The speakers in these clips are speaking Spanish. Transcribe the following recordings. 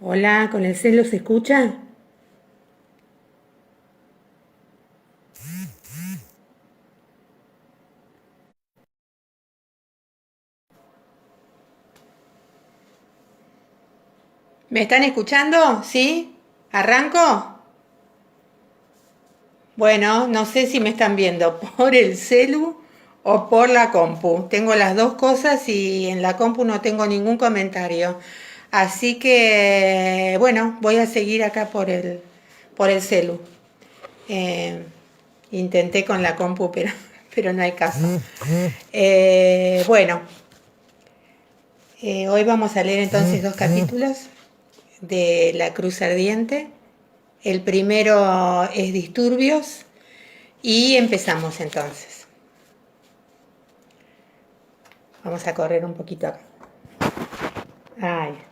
Hola, ¿con el celo se escucha? ¿Me están escuchando? ¿Sí? ¿Arranco? Bueno, no sé si me están viendo por el celu o por la compu. Tengo las dos cosas y en la compu no tengo ningún comentario. Así que, bueno, voy a seguir acá por el celu. Eh, Intenté con la compu, pero no hay caso. Bueno, hoy vamos a leer entonces dos capítulos de La Cruz Ardiente. El primero es Disturbios y empezamos entonces. Vamos a correr un poquito acá. Ahí está.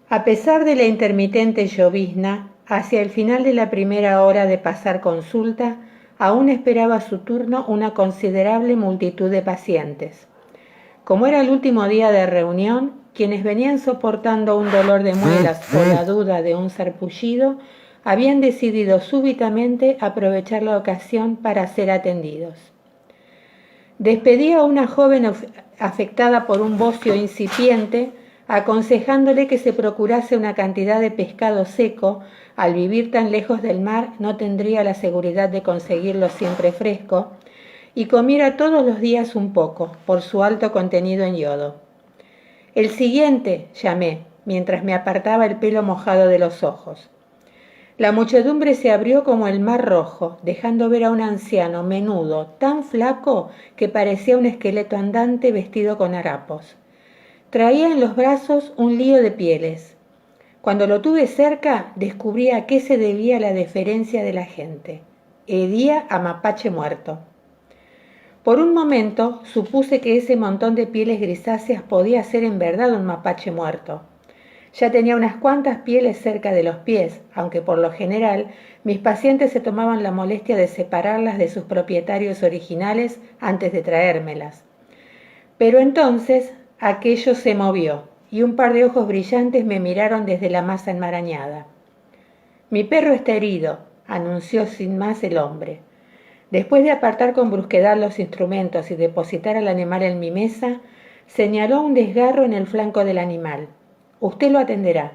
A pesar de la intermitente llovizna, hacia el final de la primera hora de pasar consulta, aún esperaba su turno una considerable multitud de pacientes. Como era el último día de reunión, quienes venían soportando un dolor de muelas o la duda de un sarpullido habían decidido súbitamente aprovechar la ocasión para ser atendidos. Despedí a una joven afectada por un bocio incipiente, aconsejándole que se procurase una cantidad de pescado seco. Al vivir tan lejos del mar no tendría la seguridad de conseguirlo siempre fresco, y comiera todos los días un poco, por su alto contenido en yodo. El siguiente, llamé, mientras me apartaba el pelo mojado de los ojos. La muchedumbre se abrió como el mar rojo, dejando ver a un anciano menudo, tan flaco que parecía un esqueleto andante vestido con harapos. Traía en los brazos un lío de pieles. Cuando lo tuve cerca, descubrí a qué se debía la deferencia de la gente. Hedía a mapache muerto. Por un momento supuse que ese montón de pieles grisáceas podía ser en verdad un mapache muerto. Ya tenía unas cuantas pieles cerca de los pies, aunque por lo general mis pacientes se tomaban la molestia de separarlas de sus propietarios originales antes de traérmelas. Pero entonces aquello se movió y un par de ojos brillantes me miraron desde la masa enmarañada. «Mi perro está herido», anunció sin más el hombre. Después de apartar con brusquedad los instrumentos y depositar al animal en mi mesa, señaló un desgarro en el flanco del animal. «Usted lo atenderá».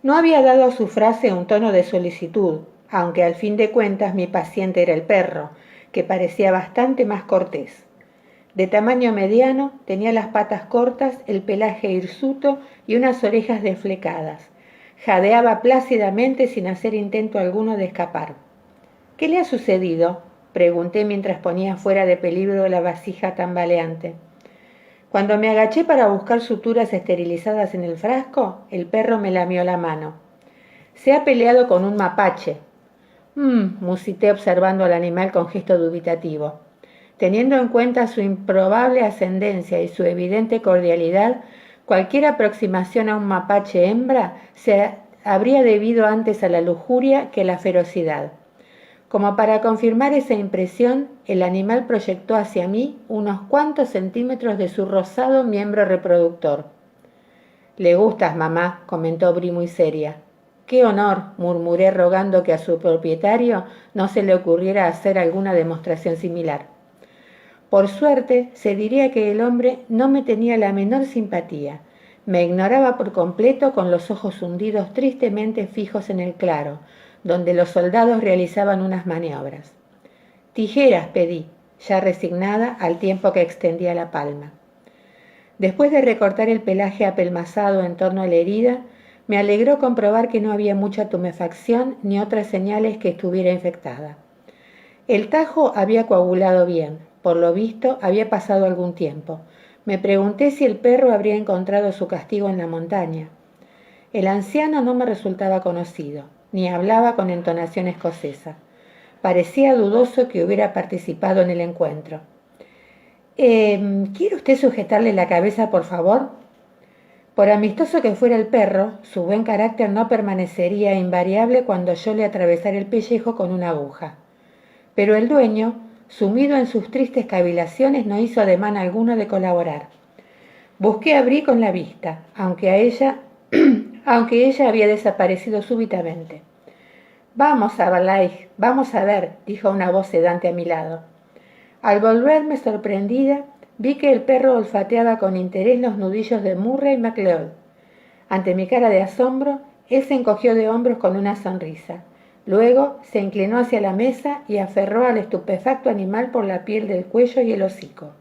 No había dado a su frase un tono de solicitud, aunque al fin de cuentas mi paciente era el perro, que parecía bastante más cortés. De tamaño mediano, tenía las patas cortas, el pelaje hirsuto y unas orejas desflecadas. Jadeaba plácidamente sin hacer intento alguno de escapar. «¿Qué le ha sucedido?», pregunté mientras ponía fuera de peligro la vasija tambaleante. Cuando me agaché para buscar suturas esterilizadas en el frasco, el perro me lamió la mano. «Se ha peleado con un mapache». Musité observando al animal con gesto dubitativo. Teniendo en cuenta su improbable ascendencia y su evidente cordialidad, cualquier aproximación a un mapache hembra se habría debido antes a la lujuria que a la ferocidad. Como para confirmar esa impresión, el animal proyectó hacia mí unos cuantos centímetros de su rosado miembro reproductor. «Le gustas, mamá», comentó Bri muy seria. «Qué honor», murmuré rogando que a su propietario no se le ocurriera hacer alguna demostración similar. Por suerte, se diría que el hombre no me tenía la menor simpatía. Me ignoraba por completo, con los ojos hundidos tristemente fijos en el claro, donde los soldados realizaban unas maniobras. «Tijeras», pedí, ya resignada, al tiempo que extendía la palma. Después de recortar el pelaje apelmazado en torno a la herida, me alegró comprobar que no había mucha tumefacción ni otras señales que estuviera infectada. El tajo había coagulado bien, por lo visto había pasado algún tiempo. Me pregunté si el perro habría encontrado su castigo en la montaña. El anciano no me resultaba conocido, ni hablaba con entonación escocesa. Parecía dudoso que hubiera participado en el encuentro. ¿Quiere usted sujetarle la cabeza, por favor? Por amistoso que fuera el perro, su buen carácter no permanecería invariable cuando yo le atravesara el pellejo con una aguja. Pero el dueño, sumido en sus tristes cavilaciones, no hizo ademán alguno de colaborar. Busqué a Brie con la vista, aunque ella había desaparecido súbitamente. Vamos, Abalai, vamos a ver, dijo una voz sedante a mi lado. Al volverme sorprendida, vi que el perro olfateaba con interés los nudillos de Murray MacLeod. Ante mi cara de asombro, él se encogió de hombros con una sonrisa. Luego se inclinó hacia la mesa y aferró al estupefacto animal por la piel del cuello y el hocico.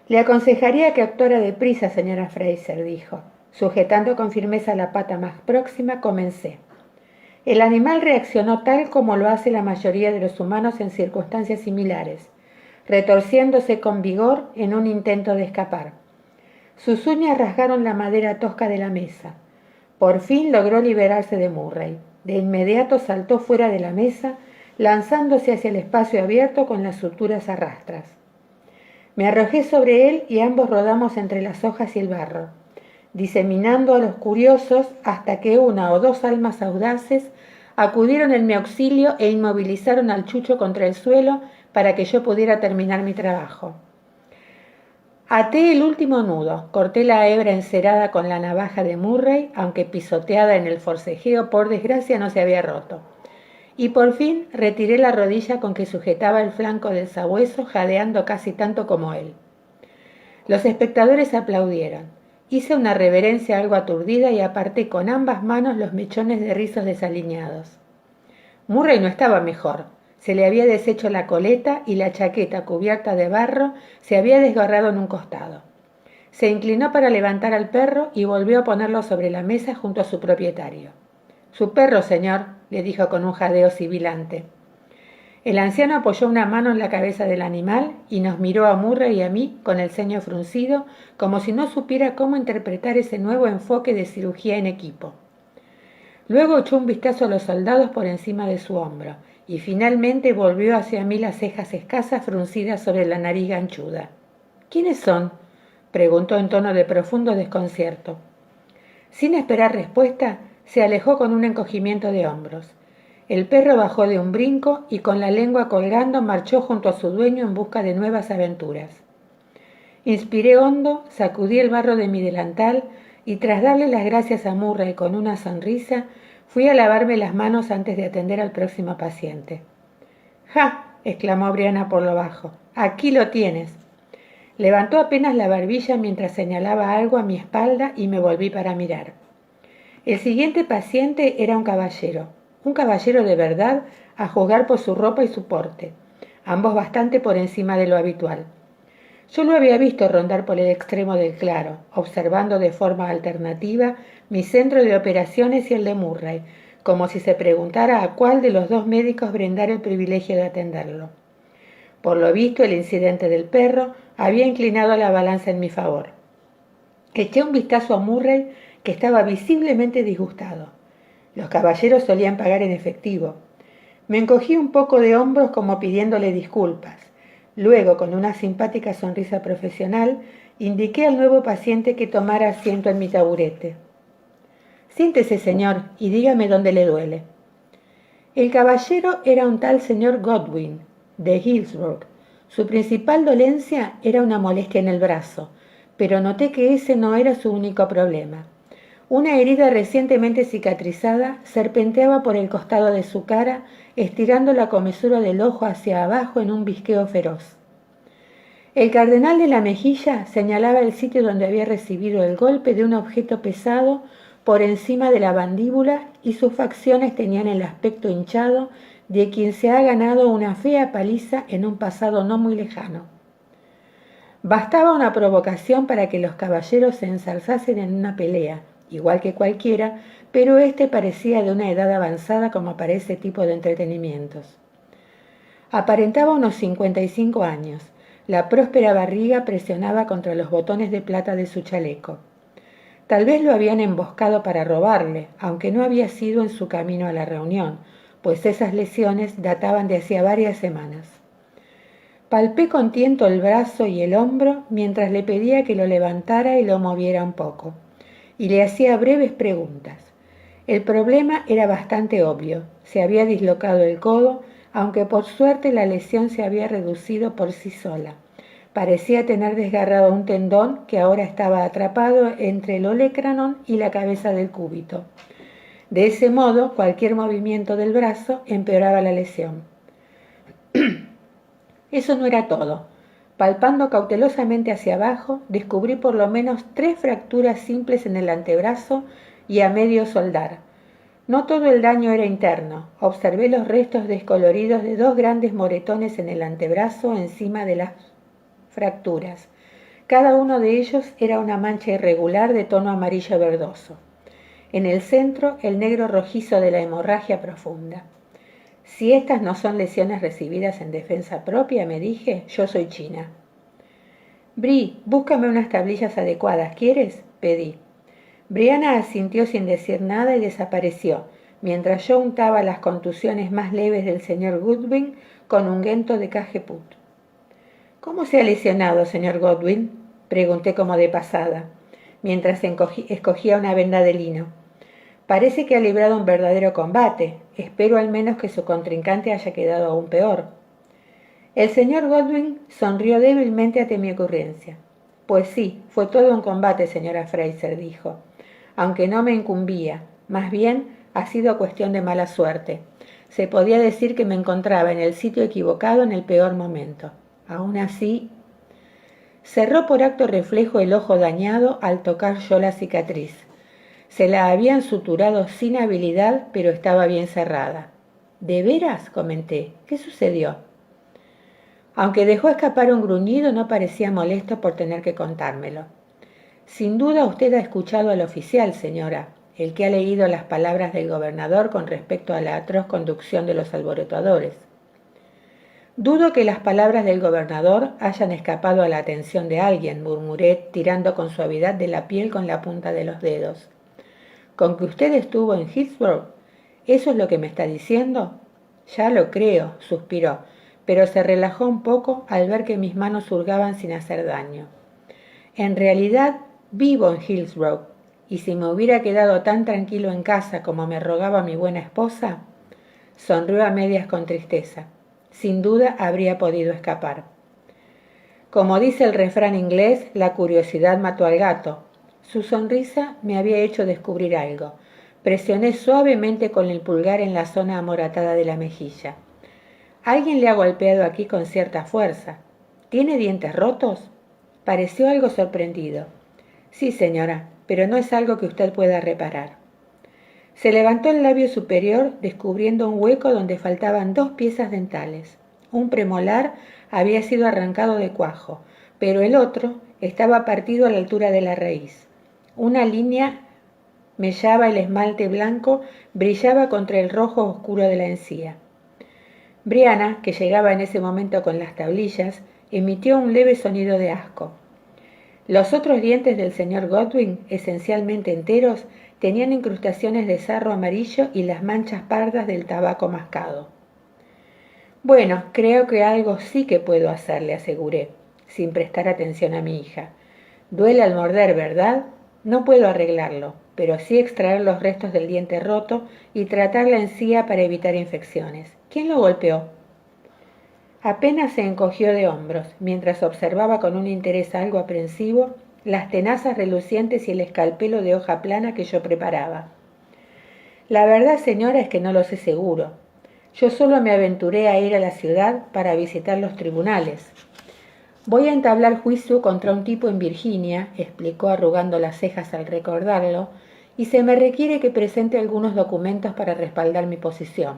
Le aconsejaría que actuara deprisa, señora Fraser, dijo. Sujetando con firmeza la pata más próxima, comencé. El animal reaccionó tal como lo hace la mayoría de los humanos en circunstancias similares, retorciéndose con vigor en un intento de escapar. Sus uñas rasgaron la madera tosca de la mesa. Por fin logró liberarse de Murray. De inmediato saltó fuera de la mesa, lanzándose hacia el espacio abierto con las suturas a rastras. Me arrojé sobre él y ambos rodamos entre las hojas y el barro, diseminando a los curiosos hasta que una o dos almas audaces acudieron en mi auxilio e inmovilizaron al chucho contra el suelo para que yo pudiera terminar mi trabajo. Até el último nudo, corté la hebra encerada con la navaja de Murray, aunque pisoteada en el forcejeo, por desgracia no se había roto. Y por fin retiré la rodilla con que sujetaba el flanco del sabueso, jadeando casi tanto como él. Los espectadores aplaudieron. Hice una reverencia algo aturdida y aparté con ambas manos los mechones de rizos desaliñados. Murray no estaba mejor. Se le había deshecho la coleta y la chaqueta cubierta de barro se había desgarrado en un costado. Se inclinó para levantar al perro y volvió a ponerlo sobre la mesa junto a su propietario. «Su perro, señor», le dijo con un jadeo sibilante. El anciano apoyó una mano en la cabeza del animal y nos miró a Murray y a mí con el ceño fruncido, como si no supiera cómo interpretar ese nuevo enfoque de cirugía en equipo. Luego echó un vistazo a los soldados por encima de su hombro y finalmente volvió hacia mí las cejas escasas fruncidas sobre la nariz ganchuda. «¿Quiénes son?», preguntó en tono de profundo desconcierto. Sin esperar respuesta, se alejó con un encogimiento de hombros. El perro bajó de un brinco y con la lengua colgando marchó junto a su dueño en busca de nuevas aventuras. Inspiré hondo, sacudí el barro de mi delantal y tras darle las gracias a Murray con una sonrisa, fui a lavarme las manos antes de atender al próximo paciente. «¡Ja!», exclamó Briana por lo bajo. «Aquí lo tienes». Levantó apenas la barbilla mientras señalaba algo a mi espalda y me volví para mirar. El siguiente paciente era un caballero de verdad, a juzgar por su ropa y su porte, ambos bastante por encima de lo habitual. Yo lo había visto rondar por el extremo del claro, observando de forma alternativa mi centro de operaciones y el de Murray, como si se preguntara a cuál de los dos médicos brindar el privilegio de atenderlo. Por lo visto, el incidente del perro había inclinado la balanza en mi favor. Eché un vistazo a Murray, que estaba visiblemente disgustado. Los caballeros solían pagar en efectivo. Me encogí un poco de hombros como pidiéndole disculpas. Luego, con una simpática sonrisa profesional, indiqué al nuevo paciente que tomara asiento en mi taburete. «Siéntese, señor, y dígame dónde le duele». El caballero era un tal señor Godwin, de Hillsborough. Su principal dolencia era una molestia en el brazo, pero noté que ese no era su único problema. Una herida recientemente cicatrizada serpenteaba por el costado de su cara, estirando la comesura del ojo hacia abajo en un visqueo feroz. El cardenal de la mejilla señalaba el sitio donde había recibido el golpe de un objeto pesado por encima de la mandíbula y sus facciones tenían el aspecto hinchado de quien se ha ganado una fea paliza en un pasado no muy lejano. Bastaba una provocación para que los caballeros se ensalzasen en una pelea, igual que cualquiera, pero este parecía de una edad avanzada como para ese tipo de entretenimientos. Aparentaba unos 55 años. La próspera barriga presionaba contra los botones de plata de su chaleco. Tal vez lo habían emboscado para robarle, aunque no había sido en su camino a la reunión, pues esas lesiones databan de hacía varias semanas. Palpé con tiento el brazo y el hombro mientras le pedía que lo levantara y lo moviera un poco, y le hacía breves preguntas. El problema era bastante obvio. Se había dislocado el codo, aunque por suerte la lesión se había reducido por sí sola, Parecía tener desgarrado un tendón que ahora estaba atrapado entre el olecranon y la cabeza del cúbito. De ese modo, cualquier movimiento del brazo empeoraba la lesión. Eso no era todo. Palpando cautelosamente hacia abajo, descubrí por lo menos 3 fracturas simples en el antebrazo y a medio soldar. No todo el daño era interno. Observé los restos descoloridos de 2 grandes moretones en el antebrazo encima de las fracturas. Cada uno de ellos era una mancha irregular de tono amarillo verdoso. En el centro, el negro rojizo de la hemorragia profunda. Si estas no son lesiones recibidas en defensa propia, me dije, yo soy china. Bri, búscame unas tablillas adecuadas, ¿quieres? Pedí. Brianna asintió sin decir nada y desapareció, mientras yo untaba las contusiones más leves del señor Goodwin con ungüento de cajeput. ¿Cómo se ha lesionado, señor Godwin? Pregunté como de pasada, mientras escogía una venda de lino. Parece que ha librado un verdadero combate. Espero al menos que su contrincante haya quedado aún peor. El señor Godwin sonrió débilmente ante mi ocurrencia. Pues sí, fue todo un combate, señora Fraser, dijo. Aunque no me incumbía, más bien ha sido cuestión de mala suerte. Se podía decir que me encontraba en el sitio equivocado en el peor momento. Aún así, cerró por acto reflejo el ojo dañado al tocar yo la cicatriz. Se la habían suturado sin habilidad, pero estaba bien cerrada. ¿De veras? Comenté. ¿Qué sucedió? Aunque dejó escapar un gruñido, no parecía molesto por tener que contármelo. Sin duda usted ha escuchado al oficial, señora, el que ha leído las palabras del gobernador con respecto a la atroz conducción de los alborotadores. Dudo que las palabras del gobernador hayan escapado a la atención de alguien, murmuré, tirando con suavidad de la piel con la punta de los dedos. ¿Con que usted estuvo en Hillsborough? ¿Eso es lo que me está diciendo? Ya lo creo, suspiró, pero se relajó un poco al ver que mis manos hurgaban sin hacer daño. En realidad, vivo en Hillsborough, y si me hubiera quedado tan tranquilo en casa como me rogaba mi buena esposa, sonrió a medias con tristeza. Sin duda habría podido escapar. Como dice el refrán inglés, la curiosidad mató al gato. Su sonrisa me había hecho descubrir algo. Presioné suavemente con el pulgar en la zona amoratada de la mejilla. Alguien le ha golpeado aquí con cierta fuerza. ¿Tiene dientes rotos? Pareció algo sorprendido. Sí, señora, pero no es algo que usted pueda reparar. Se levantó el labio superior, descubriendo un hueco donde faltaban 2 piezas dentales. Un premolar había sido arrancado de cuajo, pero el otro estaba partido a la altura de la raíz. Una línea mellaba el esmalte blanco, brillaba contra el rojo oscuro de la encía. Brianna, que llegaba en ese momento con las tablillas, emitió un leve sonido de asco. Los otros dientes del señor Godwin, esencialmente enteros, tenían incrustaciones de sarro amarillo y las manchas pardas del tabaco mascado. Bueno, creo que algo sí que puedo hacer, le aseguré, sin prestar atención a mi hija. Duele al morder, ¿verdad? No puedo arreglarlo, pero sí extraer los restos del diente roto y tratar la encía para evitar infecciones. ¿Quién lo golpeó? Apenas se encogió de hombros, mientras observaba con un interés algo aprensivo las tenazas relucientes y el escalpelo de hoja plana que yo preparaba. La verdad, señora, es que no lo sé seguro. Yo solo me aventuré a ir a la ciudad para visitar los tribunales. Voy a entablar juicio contra un tipo en Virginia, explicó arrugando las cejas al recordarlo, y se me requiere que presente algunos documentos para respaldar mi posición.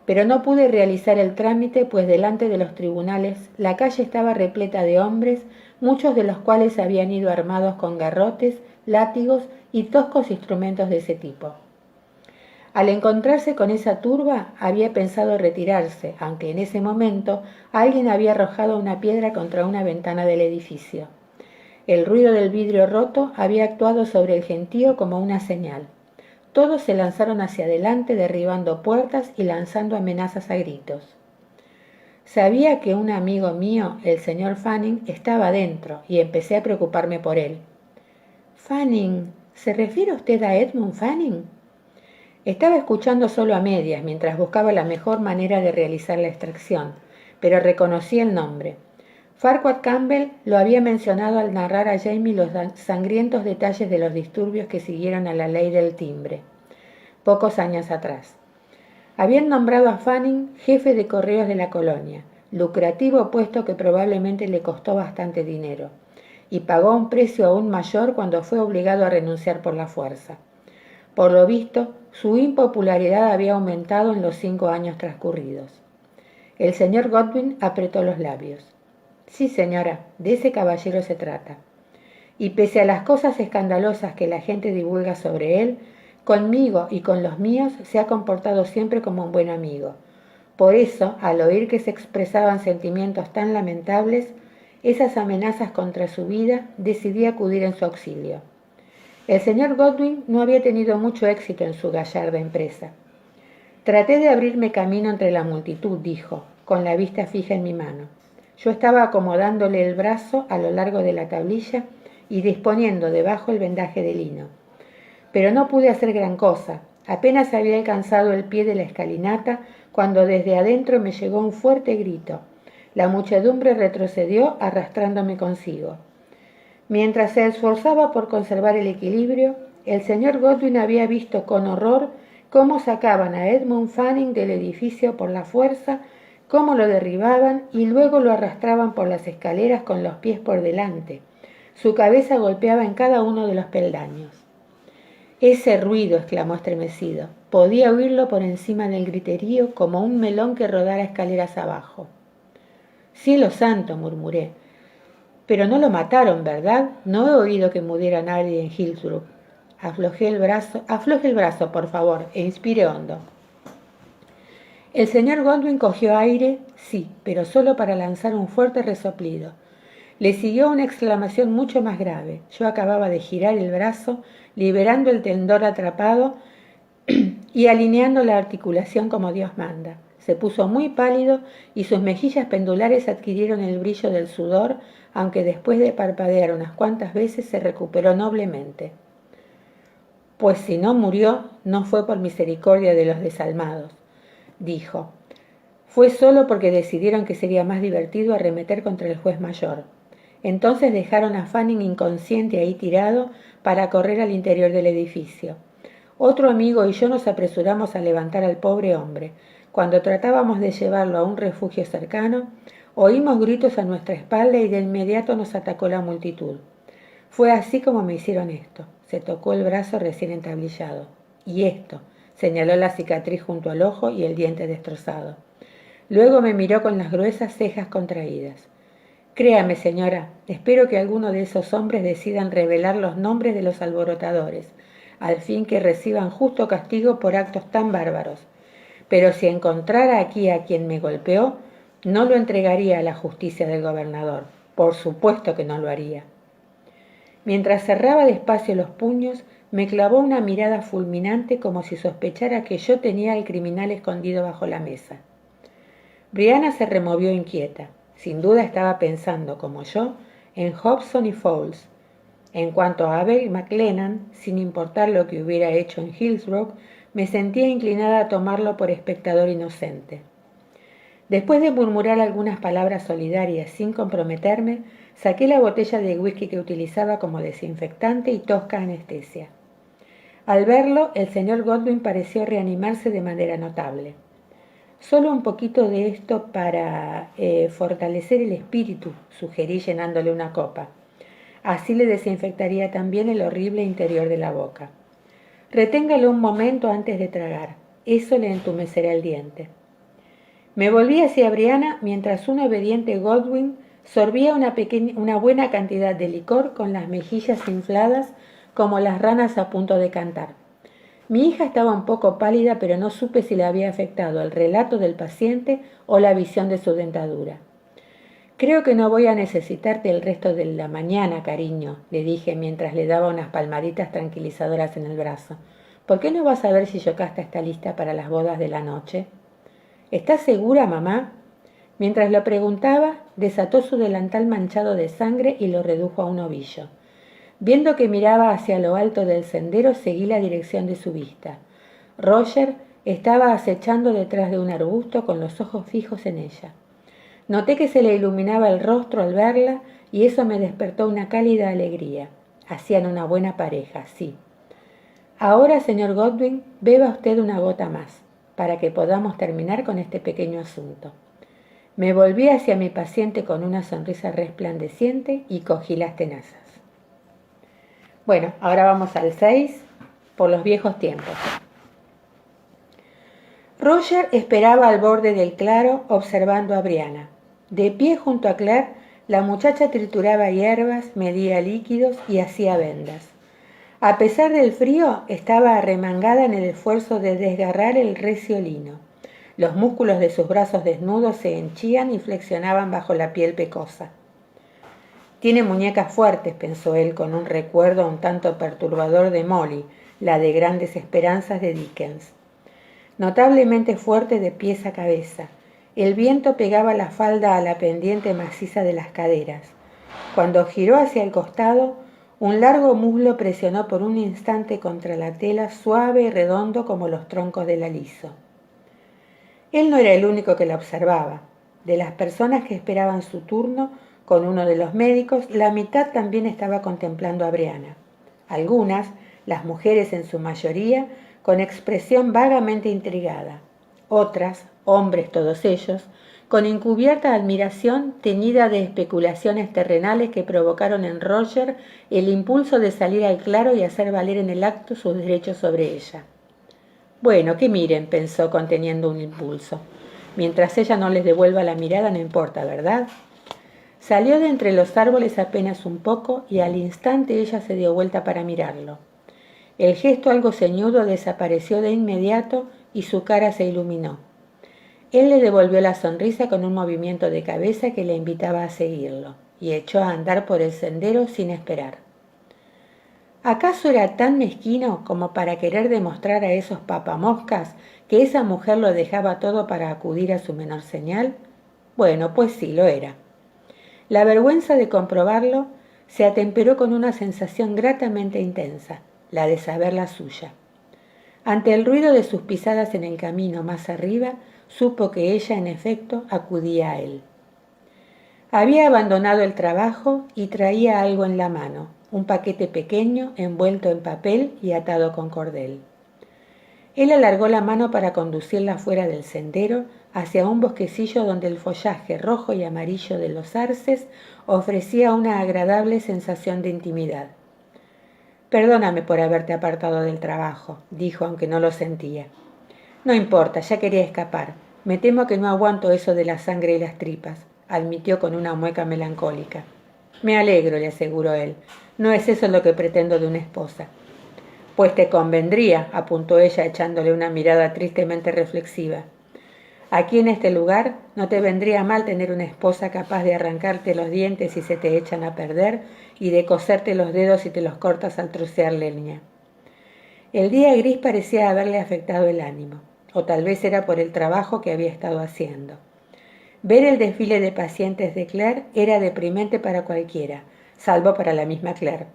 Pero no pude realizar el trámite, pues delante de los tribunales la calle estaba repleta de hombres, muchos de los cuales habían ido armados con garrotes, látigos y toscos instrumentos de ese tipo. Al encontrarse con esa turba, había pensado retirarse, aunque en ese momento alguien había arrojado una piedra contra una ventana del edificio. El ruido del vidrio roto había actuado sobre el gentío como una señal. Todos se lanzaron hacia adelante, derribando puertas y lanzando amenazas a gritos. Sabía que un amigo mío, el señor Fanning, estaba dentro y empecé a preocuparme por él. «Fanning, ¿se refiere usted a Edmund Fanning?» Estaba escuchando solo a medias mientras buscaba la mejor manera de realizar la extracción, pero reconocí el nombre. Farquhar Campbell lo había mencionado al narrar a Jamie los sangrientos detalles de los disturbios que siguieron a la ley del timbre, pocos años atrás. Habían nombrado a Fanning jefe de correos de la colonia, lucrativo puesto que probablemente le costó bastante dinero, y pagó un precio aún mayor cuando fue obligado a renunciar por la fuerza. Por lo visto, su impopularidad había aumentado en los 5 años transcurridos. El señor Godwin apretó los labios. Sí, señora, de ese caballero se trata. Y pese a las cosas escandalosas que la gente divulga sobre él, conmigo y con los míos se ha comportado siempre como un buen amigo. Por eso, al oír que se expresaban sentimientos tan lamentables, esas amenazas contra su vida, decidí acudir en su auxilio. El señor Godwin no había tenido mucho éxito en su gallarda empresa. Traté de abrirme camino entre la multitud, dijo, con la vista fija en mi mano. Yo estaba acomodándole el brazo a lo largo de la tablilla y disponiendo debajo el vendaje de lino. Pero no pude hacer gran cosa. Apenas había alcanzado el pie de la escalinata cuando desde adentro me llegó un fuerte grito. La muchedumbre retrocedió arrastrándome consigo. Mientras se esforzaba por conservar el equilibrio, el señor Godwin había visto con horror cómo sacaban a Edmund Fanning del edificio por la fuerza, cómo lo derribaban y luego lo arrastraban por las escaleras con los pies por delante. Su cabeza golpeaba en cada uno de los peldaños. Ese ruido, exclamó estremecido. Podía oírlo por encima del griterío como un melón que rodara escaleras abajo. Cielo santo, murmuré. Pero no lo mataron, ¿verdad? No he oído que muriera nadie en Hillsborough. Afloje el brazo, por favor, e inspire hondo. El señor Godwin cogió aire, sí, pero solo para lanzar un fuerte resoplido. Le siguió una exclamación mucho más grave. Yo acababa de girar el brazo, liberando el tendón atrapado y alineando la articulación como Dios manda. Se puso muy pálido y sus mejillas pendulares adquirieron el brillo del sudor, aunque después de parpadear unas cuantas veces se recuperó noblemente. Pues si no murió, no fue por misericordia de los desalmados, dijo. Fue solo porque decidieron que sería más divertido arremeter contra el juez mayor. Entonces dejaron a Fanning inconsciente ahí tirado para correr al interior del edificio. Otro amigo y yo nos apresuramos a levantar al pobre hombre. Cuando tratábamos de llevarlo a un refugio cercano, oímos gritos a nuestra espalda y de inmediato nos atacó la multitud. Fue así como me hicieron esto. Se tocó el brazo recién entablillado. Y esto, señaló la cicatriz junto al ojo y el diente destrozado. Luego me miró con las gruesas cejas contraídas. Créame, señora, espero que alguno de esos hombres decidan revelar los nombres de los alborotadores, al fin que reciban justo castigo por actos tan bárbaros. Pero si encontrara aquí a quien me golpeó, no lo entregaría a la justicia del gobernador. Por supuesto que no lo haría. Mientras cerraba despacio los puños, me clavó una mirada fulminante como si sospechara que yo tenía al criminal escondido bajo la mesa. Brianna se removió inquieta. Sin duda estaba pensando, como yo, en Hobson y Fowles. En cuanto a Abel McLennan, sin importar lo que hubiera hecho en Hillsborough, me sentía inclinada a tomarlo por espectador inocente. Después de murmurar algunas palabras solidarias sin comprometerme, saqué la botella de whisky que utilizaba como desinfectante y tosca anestesia. Al verlo, el señor Godwin pareció reanimarse de manera notable. Solo un poquito de esto para fortalecer el espíritu, sugerí llenándole una copa. Así le desinfectaría también el horrible interior de la boca. Reténgalo un momento antes de tragar. Eso le entumecerá el diente. Me volví hacia Brianna mientras un obediente Godwin sorbía una buena cantidad de licor con las mejillas infladas como las ranas a punto de cantar. Mi hija estaba un poco pálida, pero no supe si le había afectado el relato del paciente o la visión de su dentadura. Creo que no voy a necesitarte el resto de la mañana, cariño, le dije mientras le daba unas palmaditas tranquilizadoras en el brazo. ¿Por qué no vas a ver si Yocasta está lista para las bodas de la noche? ¿Estás segura, mamá? Mientras lo preguntaba, desató su delantal manchado de sangre y lo redujo a un ovillo. Viendo que miraba hacia lo alto del sendero, seguí la dirección de su vista. Roger estaba acechando detrás de un arbusto con los ojos fijos en ella. Noté que se le iluminaba el rostro al verla y eso me despertó una cálida alegría. Hacían una buena pareja, sí. Ahora, señor Godwin, beba usted una gota más, para que podamos terminar con este pequeño asunto. Me volví hacia mi paciente con una sonrisa resplandeciente y cogí las tenazas. Bueno, ahora vamos al 6, por los viejos tiempos. Roger esperaba al borde del claro observando a Brianna. De pie junto a Claire, la muchacha trituraba hierbas, medía líquidos y hacía vendas. A pesar del frío, estaba arremangada en el esfuerzo de desgarrar el recio lino. Los músculos de sus brazos desnudos se henchían y flexionaban bajo la piel pecosa. Tiene muñecas fuertes, pensó él con un recuerdo un tanto perturbador de Molly, la de Grandes Esperanzas de Dickens. Notablemente fuerte de pies a cabeza. El viento pegaba la falda a la pendiente maciza de las caderas. Cuando giró hacia el costado, un largo muslo presionó por un instante contra la tela suave y redondo como los troncos del aliso. Él no era el único que la observaba. De las personas que esperaban su turno con uno de los médicos, la mitad también estaba contemplando a Brianna. Algunas, las mujeres en su mayoría, con expresión vagamente intrigada. Otras, hombres todos ellos, con encubierta admiración teñida de especulaciones terrenales que provocaron en Roger el impulso de salir al claro y hacer valer en el acto sus derechos sobre ella. Bueno, que miren, pensó conteniendo un impulso. Mientras ella no les devuelva la mirada no importa, ¿verdad? Salió de entre los árboles apenas un poco y al instante ella se dio vuelta para mirarlo. El gesto algo ceñudo desapareció de inmediato y su cara se iluminó. Él le devolvió la sonrisa con un movimiento de cabeza que le invitaba a seguirlo y echó a andar por el sendero sin esperar. ¿Acaso era tan mezquino como para querer demostrar a esos papamoscas que esa mujer lo dejaba todo para acudir a su menor señal? Bueno, pues sí, lo era. La vergüenza de comprobarlo se atemperó con una sensación gratamente intensa, la de saber la suya. Ante el ruido de sus pisadas en el camino más arriba, supo que ella, en efecto, acudía a él. Había abandonado el trabajo y traía algo en la mano, un paquete pequeño envuelto en papel y atado con cordel. Él alargó la mano para conducirla fuera del sendero hacia un bosquecillo donde el follaje rojo y amarillo de los arces ofrecía una agradable sensación de intimidad. «Perdóname por haberte apartado del trabajo», dijo, aunque no lo sentía. «No importa, ya quería escapar. Me temo que no aguanto eso de la sangre y las tripas», admitió con una mueca melancólica. «Me alegro», le aseguró él. «No es eso lo que pretendo de una esposa». «Pues te convendría», apuntó ella echándole una mirada tristemente reflexiva. «Aquí en este lugar no te vendría mal tener una esposa capaz de arrancarte los dientes si se te echan a perder y de coserte los dedos si te los cortas al trocear leña». El día gris parecía haberle afectado el ánimo, o tal vez era por el trabajo que había estado haciendo. Ver el desfile de pacientes de Claire era deprimente para cualquiera, salvo para la misma Claire.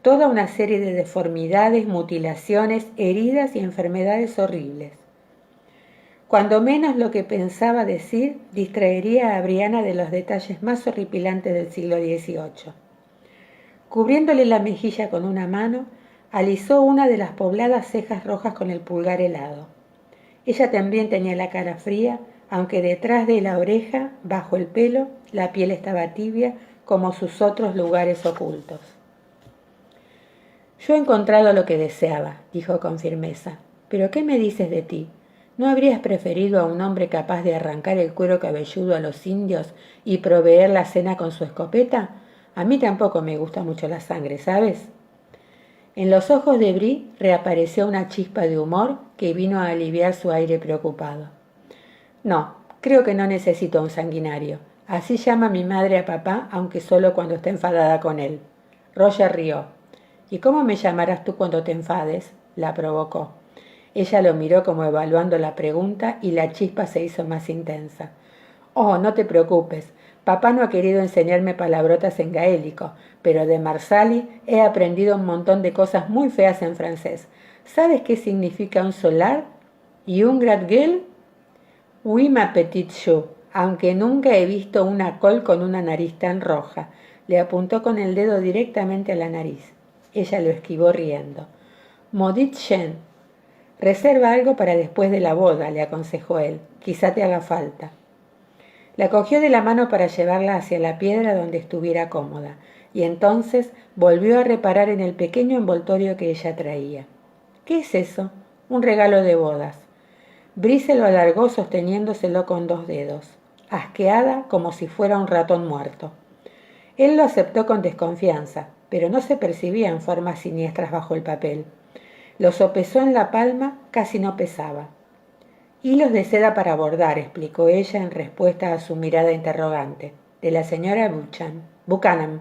Toda una serie de deformidades, mutilaciones, heridas y enfermedades horribles. Cuando menos lo que pensaba decir distraería a Brianna de los detalles más horripilantes del siglo XVIII. Cubriéndole la mejilla con una mano, alisó una de las pobladas cejas rojas con el pulgar helado. Ella también tenía la cara fría, aunque detrás de la oreja, bajo el pelo, la piel estaba tibia como sus otros lugares ocultos. «Yo he encontrado lo que deseaba», dijo con firmeza. «¿Pero qué me dices de ti? ¿No habrías preferido a un hombre capaz de arrancar el cuero cabelludo a los indios y proveer la cena con su escopeta? A mí tampoco me gusta mucho la sangre, ¿sabes?» En los ojos de Brie reapareció una chispa de humor que vino a aliviar su aire preocupado. «No, creo que no necesito un sanguinario. Así llama mi madre a papá, aunque solo cuando está enfadada con él». Roger rió. «¿Y cómo me llamarás tú cuando te enfades?», la provocó. Ella lo miró como evaluando la pregunta y la chispa se hizo más intensa. «Oh, no te preocupes. Papá no ha querido enseñarme palabrotas en gaélico, pero de Marsali he aprendido un montón de cosas muy feas en francés. ¿Sabes qué significa un solar? ¿Y un gratte-gueule?» «Oui, ma petite chou», aunque nunca he visto una col con una nariz tan roja. Le apuntó con el dedo directamente a la nariz. Ella lo esquivó riendo. Maudit chien. Reserva algo para después de la boda, le aconsejó él. Quizá te haga falta. La cogió de la mano para llevarla hacia la piedra donde estuviera cómoda, y entonces volvió a reparar en el pequeño envoltorio que ella traía. ¿Qué es eso? Un regalo de bodas. Bree se lo alargó sosteniéndoselo con 2 dedos, asqueada como si fuera un ratón muerto. Él lo aceptó con desconfianza, pero no se percibían formas siniestras bajo el papel. Lo sopesó en la palma, casi no pesaba. Hilos de seda para bordar, explicó ella en respuesta a su mirada interrogante, de la señora Buchanan.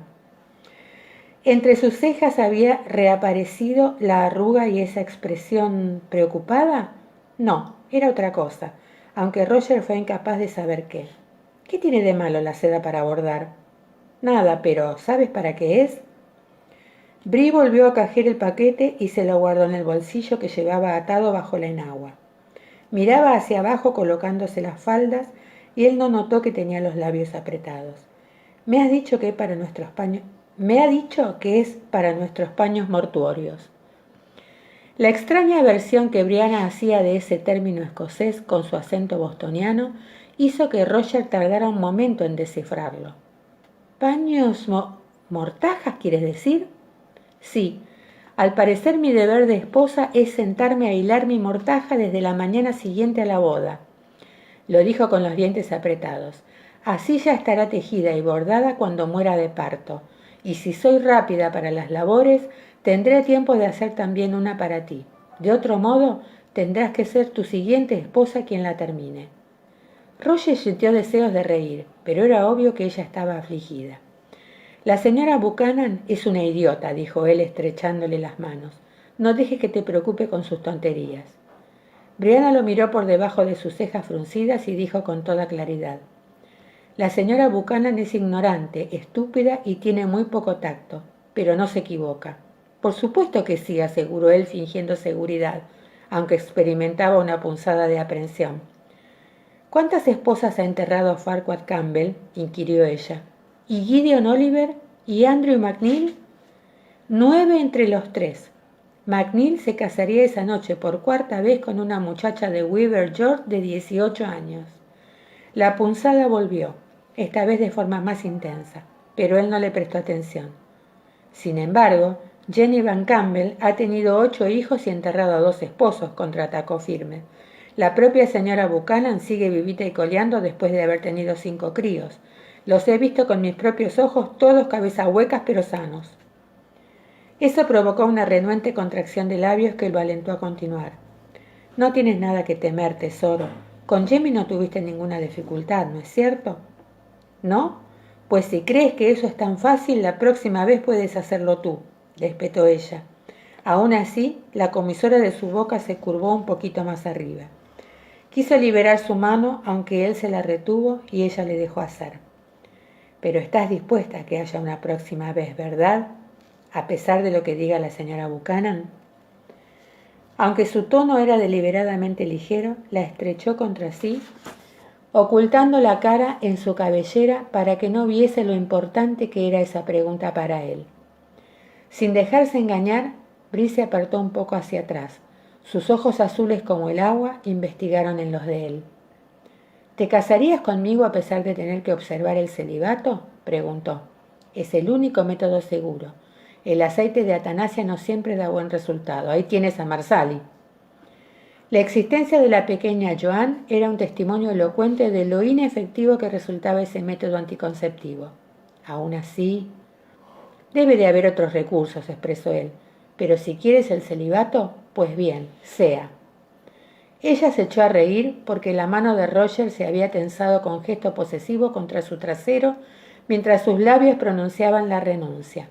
Entre sus cejas había reaparecido la arruga y esa expresión preocupada. No, era otra cosa, aunque Roger fue incapaz de saber qué. ¿Qué tiene de malo la seda para bordar? Nada, pero ¿sabes para qué es? Bree volvió a coger el paquete y se lo guardó en el bolsillo que llevaba atado bajo la enagua. Miraba hacia abajo colocándose las faldas y él no notó que tenía los labios apretados. Me ha dicho que es para nuestros paños mortuorios. La extraña versión que Brianna hacía de ese término escocés con su acento bostoniano hizo que Roger tardara un momento en descifrarlo. ¿Paños mortajas, quieres decir? Sí. Al parecer mi deber de esposa es sentarme a hilar mi mortaja desde la mañana siguiente a la boda. Lo dijo con los dientes apretados. Así ya estará tejida y bordada cuando muera de parto. Y si soy rápida para las labores, tendré tiempo de hacer también una para ti. De otro modo, tendrás que ser tu siguiente esposa quien la termine. Roger sintió deseos de reír, pero era obvio que ella estaba afligida. La señora Buchanan es una idiota, dijo él estrechándole las manos. No dejes que te preocupe con sus tonterías. Brianna lo miró por debajo de sus cejas fruncidas y dijo con toda claridad. La señora Buchanan es ignorante, estúpida y tiene muy poco tacto, pero no se equivoca. Por supuesto que sí, aseguró él fingiendo seguridad, aunque experimentaba una punzada de aprensión. ¿Cuántas esposas ha enterrado Farquhar Campbell?, inquirió ella. ¿Y Gideon Oliver? ¿Y Andrew McNeil? 9 entre los 3. McNeil se casaría esa noche por 4ª vez con una muchacha de Weaver George de 18 años. La punzada volvió, esta vez de forma más intensa, pero él no le prestó atención. Sin embargo, Jenny Van Campbell ha tenido 8 hijos y enterrado a 2 esposos, contraatacó firme. La propia señora Buchanan sigue vivita y coleando después de haber tenido 5 críos. Los he visto con mis propios ojos, todos cabezas huecas pero sanos. Eso provocó una renuente contracción de labios que lo alentó a continuar. No tienes nada que temer, tesoro. Con Jimmy no tuviste ninguna dificultad, ¿no es cierto? ¿No? Pues si crees que eso es tan fácil, la próxima vez puedes hacerlo tú, le espetó ella. Aún así, la comisura de su boca se curvó un poquito más arriba. Quiso liberar su mano, aunque él se la retuvo y ella le dejó hacer. Pero estás dispuesta a que haya una próxima vez, ¿verdad? A pesar de lo que diga la señora Buchanan. Aunque su tono era deliberadamente ligero, la estrechó contra sí, ocultando la cara en su cabellera para que no viese lo importante que era esa pregunta para él. Sin dejarse engañar, Bree se apartó un poco hacia atrás. Sus ojos azules como el agua investigaron en los de él. ¿Te casarías conmigo a pesar de tener que observar el celibato?, preguntó. Es el único método seguro. El aceite de Atanasia no siempre da buen resultado. Ahí tienes a Marsali. La existencia de la pequeña Joan era un testimonio elocuente de lo inefectivo que resultaba ese método anticonceptivo. Aún así, debe de haber otros recursos, expresó él. Pero si quieres el celibato, pues bien, sea. Ella se echó a reír porque la mano de Roger se había tensado con gesto posesivo contra su trasero mientras sus labios pronunciaban la renuncia.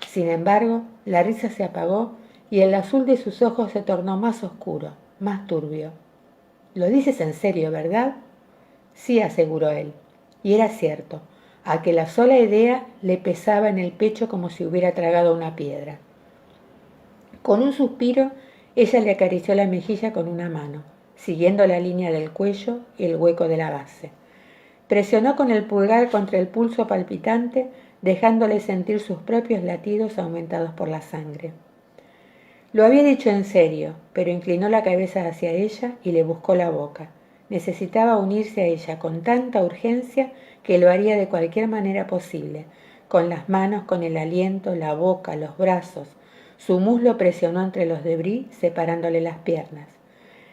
Sin embargo, la risa se apagó y el azul de sus ojos se tornó más oscuro, más turbio. «Lo dices en serio, ¿verdad?» «Sí», aseguró él. Y era cierto, a que la sola idea le pesaba en el pecho como si hubiera tragado una piedra. Con un suspiro, ella le acarició la mejilla con una mano, siguiendo la línea del cuello y el hueco de la base. Presionó con el pulgar contra el pulso palpitante, dejándole sentir sus propios latidos aumentados por la sangre. Lo había dicho en serio, pero inclinó la cabeza hacia ella y le buscó la boca. Necesitaba unirse a ella con tanta urgencia que lo haría de cualquier manera posible, con las manos, con el aliento, la boca, los brazos. Su muslo presionó entre los de Brie, separándole las piernas.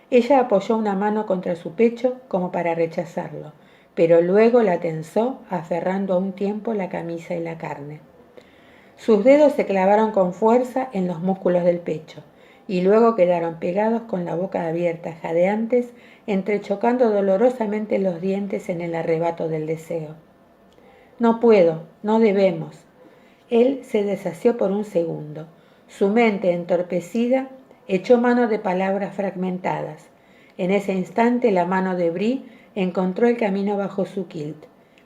Ella apoyó una mano contra su pecho como para rechazarlo, pero luego la tensó, aferrando a un tiempo la camisa y la carne. Sus dedos se clavaron con fuerza en los músculos del pecho, y luego quedaron pegados con la boca abierta, jadeantes, entrechocando dolorosamente los dientes en el arrebato del deseo. No puedo, no debemos. Él se desasió por un segundo. Su mente, entorpecida, echó mano de palabras fragmentadas. En ese instante la mano de Brie encontró el camino bajo su kilt,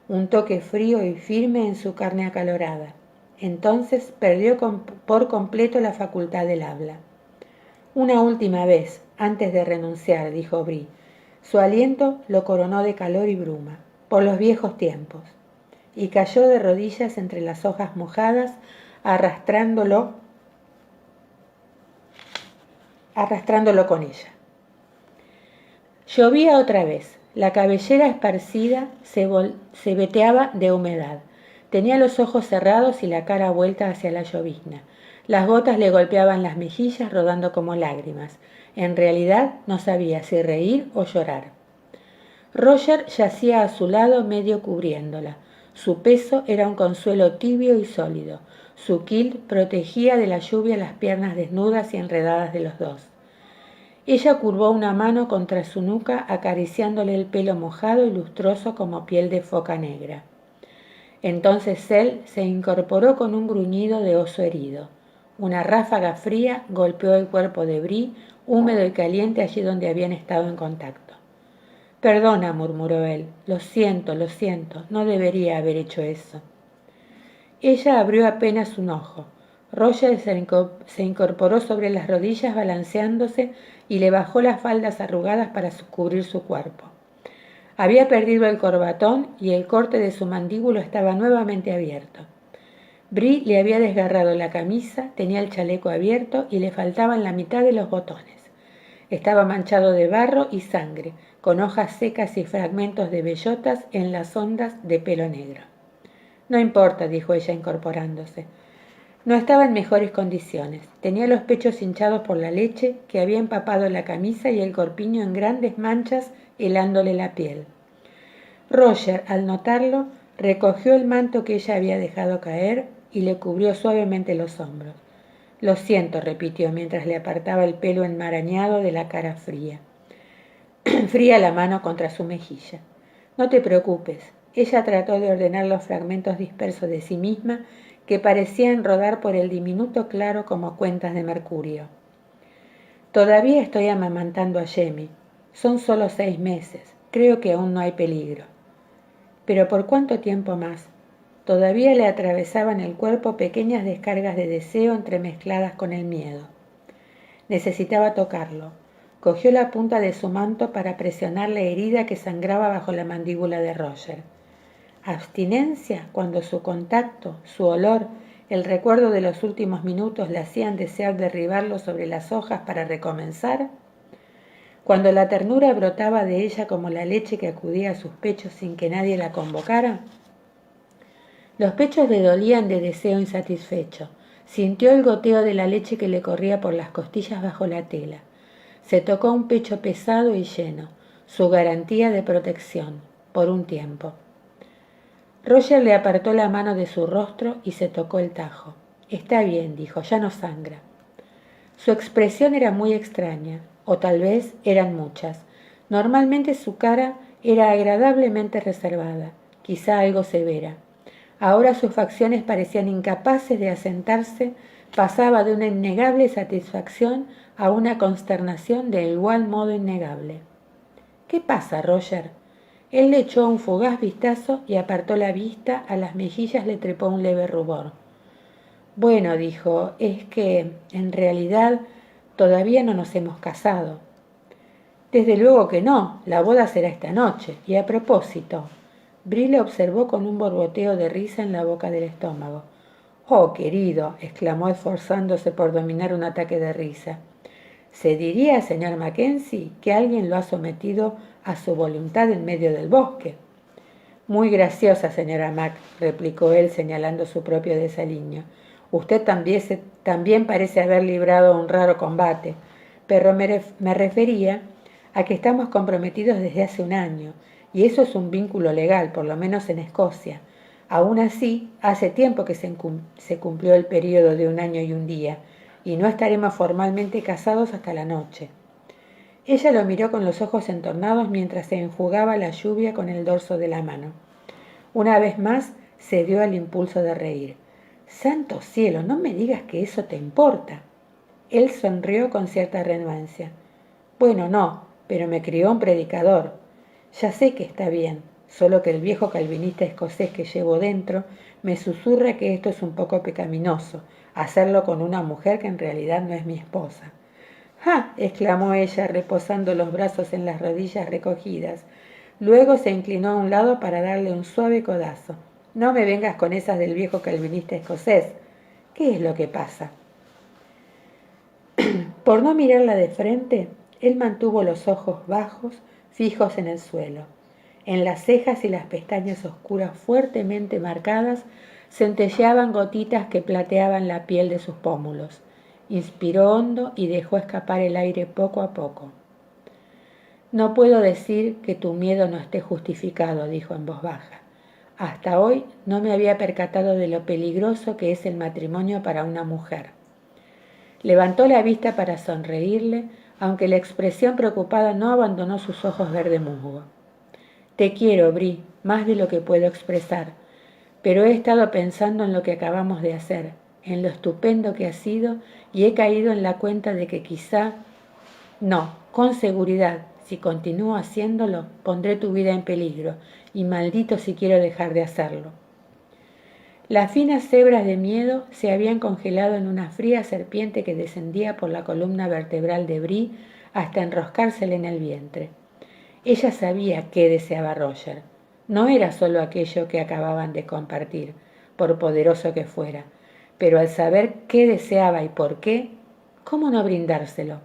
un toque frío y firme en su carne acalorada. Entonces perdió por completo la facultad del habla. Una última vez, antes de renunciar, dijo Brie. Su aliento lo coronó de calor y bruma, por los viejos tiempos, y cayó de rodillas entre las hojas mojadas, arrastrándolo con ella. Llovía otra vez. La cabellera esparcida se veteaba de humedad. Tenía los ojos cerrados y la cara vuelta hacia la llovizna. Las gotas le golpeaban las mejillas rodando como lágrimas. En realidad no sabía si reír o llorar. Roger yacía a su lado medio cubriéndola. Su peso era un consuelo tibio y sólido. Su kilt protegía de la lluvia las piernas desnudas y enredadas de los dos. Ella curvó una mano contra su nuca, acariciándole el pelo mojado y lustroso como piel de foca negra. Entonces él se incorporó con un gruñido de oso herido. Una ráfaga fría golpeó el cuerpo de Brie, húmedo y caliente allí donde habían estado en contacto. «Perdona», murmuró él. Lo siento, no debería haber hecho eso». Ella abrió apenas un ojo. Roger se incorporó sobre las rodillas balanceándose y le bajó las faldas arrugadas para cubrir su cuerpo. Había perdido el corbatón y el corte de su mandíbula estaba nuevamente abierto. Brie le había desgarrado la camisa, tenía el chaleco abierto y le faltaban la mitad de los botones. Estaba manchado de barro y sangre, con hojas secas y fragmentos de bellotas en las ondas de pelo negro. «No importa», dijo ella incorporándose. No estaba en mejores condiciones. Tenía los pechos hinchados por la leche que había empapado la camisa y el corpiño en grandes manchas helándole la piel. Roger, al notarlo, recogió el manto que ella había dejado caer y le cubrió suavemente los hombros. «Lo siento», repitió mientras le apartaba el pelo enmarañado de la cara fría. Fría la mano contra su mejilla. «No te preocupes». Ella trató de ordenar los fragmentos dispersos de sí misma que parecían rodar por el diminuto claro como cuentas de mercurio. «Todavía estoy amamantando a Jamie. Son solo 6 meses. Creo que aún no hay peligro». «¿Pero por cuánto tiempo más?» Todavía le atravesaban el cuerpo pequeñas descargas de deseo entremezcladas con el miedo. Necesitaba tocarlo. Cogió la punta de su manto para presionar la herida que sangraba bajo la mandíbula de Roger. Abstinencia cuando su contacto, su olor, el recuerdo de los últimos minutos le hacían desear derribarlo sobre las hojas para recomenzar. Cuando la ternura brotaba de ella como la leche que acudía a sus pechos sin que nadie la convocara. Los pechos le dolían de deseo insatisfecho. Sintió el goteo de la leche que le corría por las costillas bajo la tela. Se tocó un pecho pesado y lleno, su garantía de protección, por un tiempo. Roger le apartó la mano de su rostro y se tocó el tajo. «Está bien», dijo, «ya no sangra». Su expresión era muy extraña, o tal vez eran muchas. Normalmente su cara era agradablemente reservada, quizá algo severa. Ahora sus facciones parecían incapaces de asentarse, pasaba de una innegable satisfacción a una consternación de igual modo innegable. «¿Qué pasa, Roger?» Él le echó un fugaz vistazo y apartó la vista, a las mejillas le trepó un leve rubor. «Bueno», dijo, «es que, en realidad, todavía no nos hemos casado». «Desde luego que no, la boda será esta noche, y a propósito». Bree le observó con un borboteo de risa en la boca del estómago. «Oh, querido», exclamó esforzándose por dominar un ataque de risa. «Se diría, señor Mackenzie, que alguien lo ha sometido a su voluntad en medio del bosque». «Muy graciosa, señora Mac», replicó él señalando su propio desaliño. «Usted también parece haber librado un raro combate, pero me refería a que estamos comprometidos desde hace un año, y eso es un vínculo legal, por lo menos en Escocia. Aún así, hace tiempo que se cumplió el periodo de un año y un día, y no estaremos formalmente casados hasta la noche». Ella lo miró con los ojos entornados mientras se enjugaba la lluvia con el dorso de la mano. Una vez más cedió al impulso de reír. «Santo cielo, no me digas que eso te importa». Él sonrió con cierta renuencia. «Bueno, no, pero me crió un predicador. Ya sé que está bien, solo que el viejo calvinista escocés que llevo dentro me susurra que esto es un poco pecaminoso, hacerlo con una mujer que en realidad no es mi esposa». «¡Ja!», exclamó ella, reposando los brazos en las rodillas recogidas. Luego se inclinó a un lado para darle un suave codazo. «No me vengas con esas del viejo calvinista escocés. ¿Qué es lo que pasa?». Por no mirarla de frente, él mantuvo los ojos bajos, fijos en el suelo. En las cejas y las pestañas oscuras fuertemente marcadas centelleaban gotitas que plateaban la piel de sus pómulos. Inspiró hondo y dejó escapar el aire poco a poco. «No puedo decir que tu miedo no esté justificado», dijo en voz baja. «Hasta hoy no me había percatado de lo peligroso que es el matrimonio para una mujer». Levantó la vista para sonreírle, aunque la expresión preocupada no abandonó sus ojos verde musgo. «Te quiero, Bree, más de lo que puedo expresar, pero he estado pensando en lo que acabamos de hacer, en lo estupendo que ha sido, y he caído en la cuenta de que quizá... No, con seguridad, si continúo haciéndolo, pondré tu vida en peligro, y maldito si quiero dejar de hacerlo». Las finas hebras de miedo se habían congelado en una fría serpiente que descendía por la columna vertebral de Bree hasta enroscársele en el vientre. Ella sabía qué deseaba Roger. No era solo aquello que acababan de compartir, por poderoso que fuera, pero al saber qué deseaba y por qué, ¿cómo no brindárselo?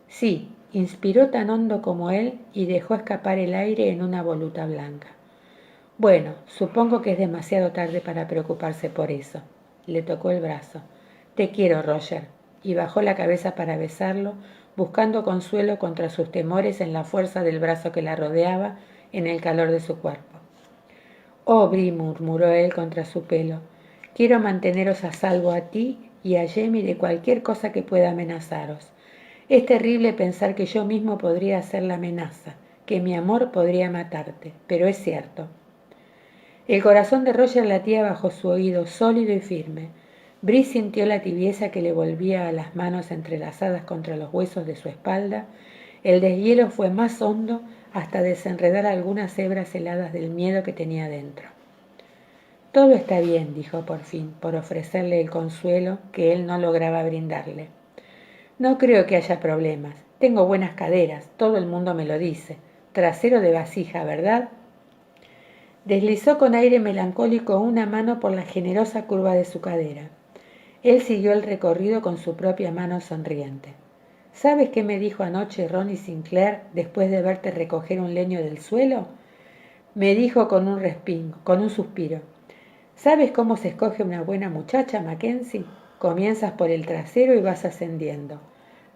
Sí, inspiró tan hondo como él y dejó escapar el aire en una voluta blanca. «Bueno, supongo que es demasiado tarde para preocuparse por eso». Le tocó el brazo. «Te quiero, Roger», y bajó la cabeza para besarlo, buscando consuelo contra sus temores en la fuerza del brazo que la rodeaba, en el calor de su cuerpo. «Oh, Bree», murmuró él contra su pelo, «quiero manteneros a salvo a ti y a Jamie de cualquier cosa que pueda amenazaros. Es terrible pensar que yo mismo podría ser la amenaza, que mi amor podría matarte, pero es cierto». El corazón de Roger latía bajo su oído sólido y firme. Bree sintió la tibieza que le volvía a las manos entrelazadas contra los huesos de su espalda. El deshielo fue más hondo hasta desenredar algunas hebras heladas del miedo que tenía dentro. «Todo está bien», dijo por fin, por ofrecerle el consuelo que él no lograba brindarle. «No creo que haya problemas. Tengo buenas caderas, todo el mundo me lo dice. Trasero de vasija, ¿verdad?». Deslizó con aire melancólico una mano por la generosa curva de su cadera. Él siguió el recorrido con su propia mano sonriente. «¿Sabes qué me dijo anoche Ronnie Sinclair después de verte recoger un leño del suelo?». Me dijo con un suspiro: «¿Sabes cómo se escoge una buena muchacha, Mackenzie? Comienzas por el trasero y vas ascendiendo».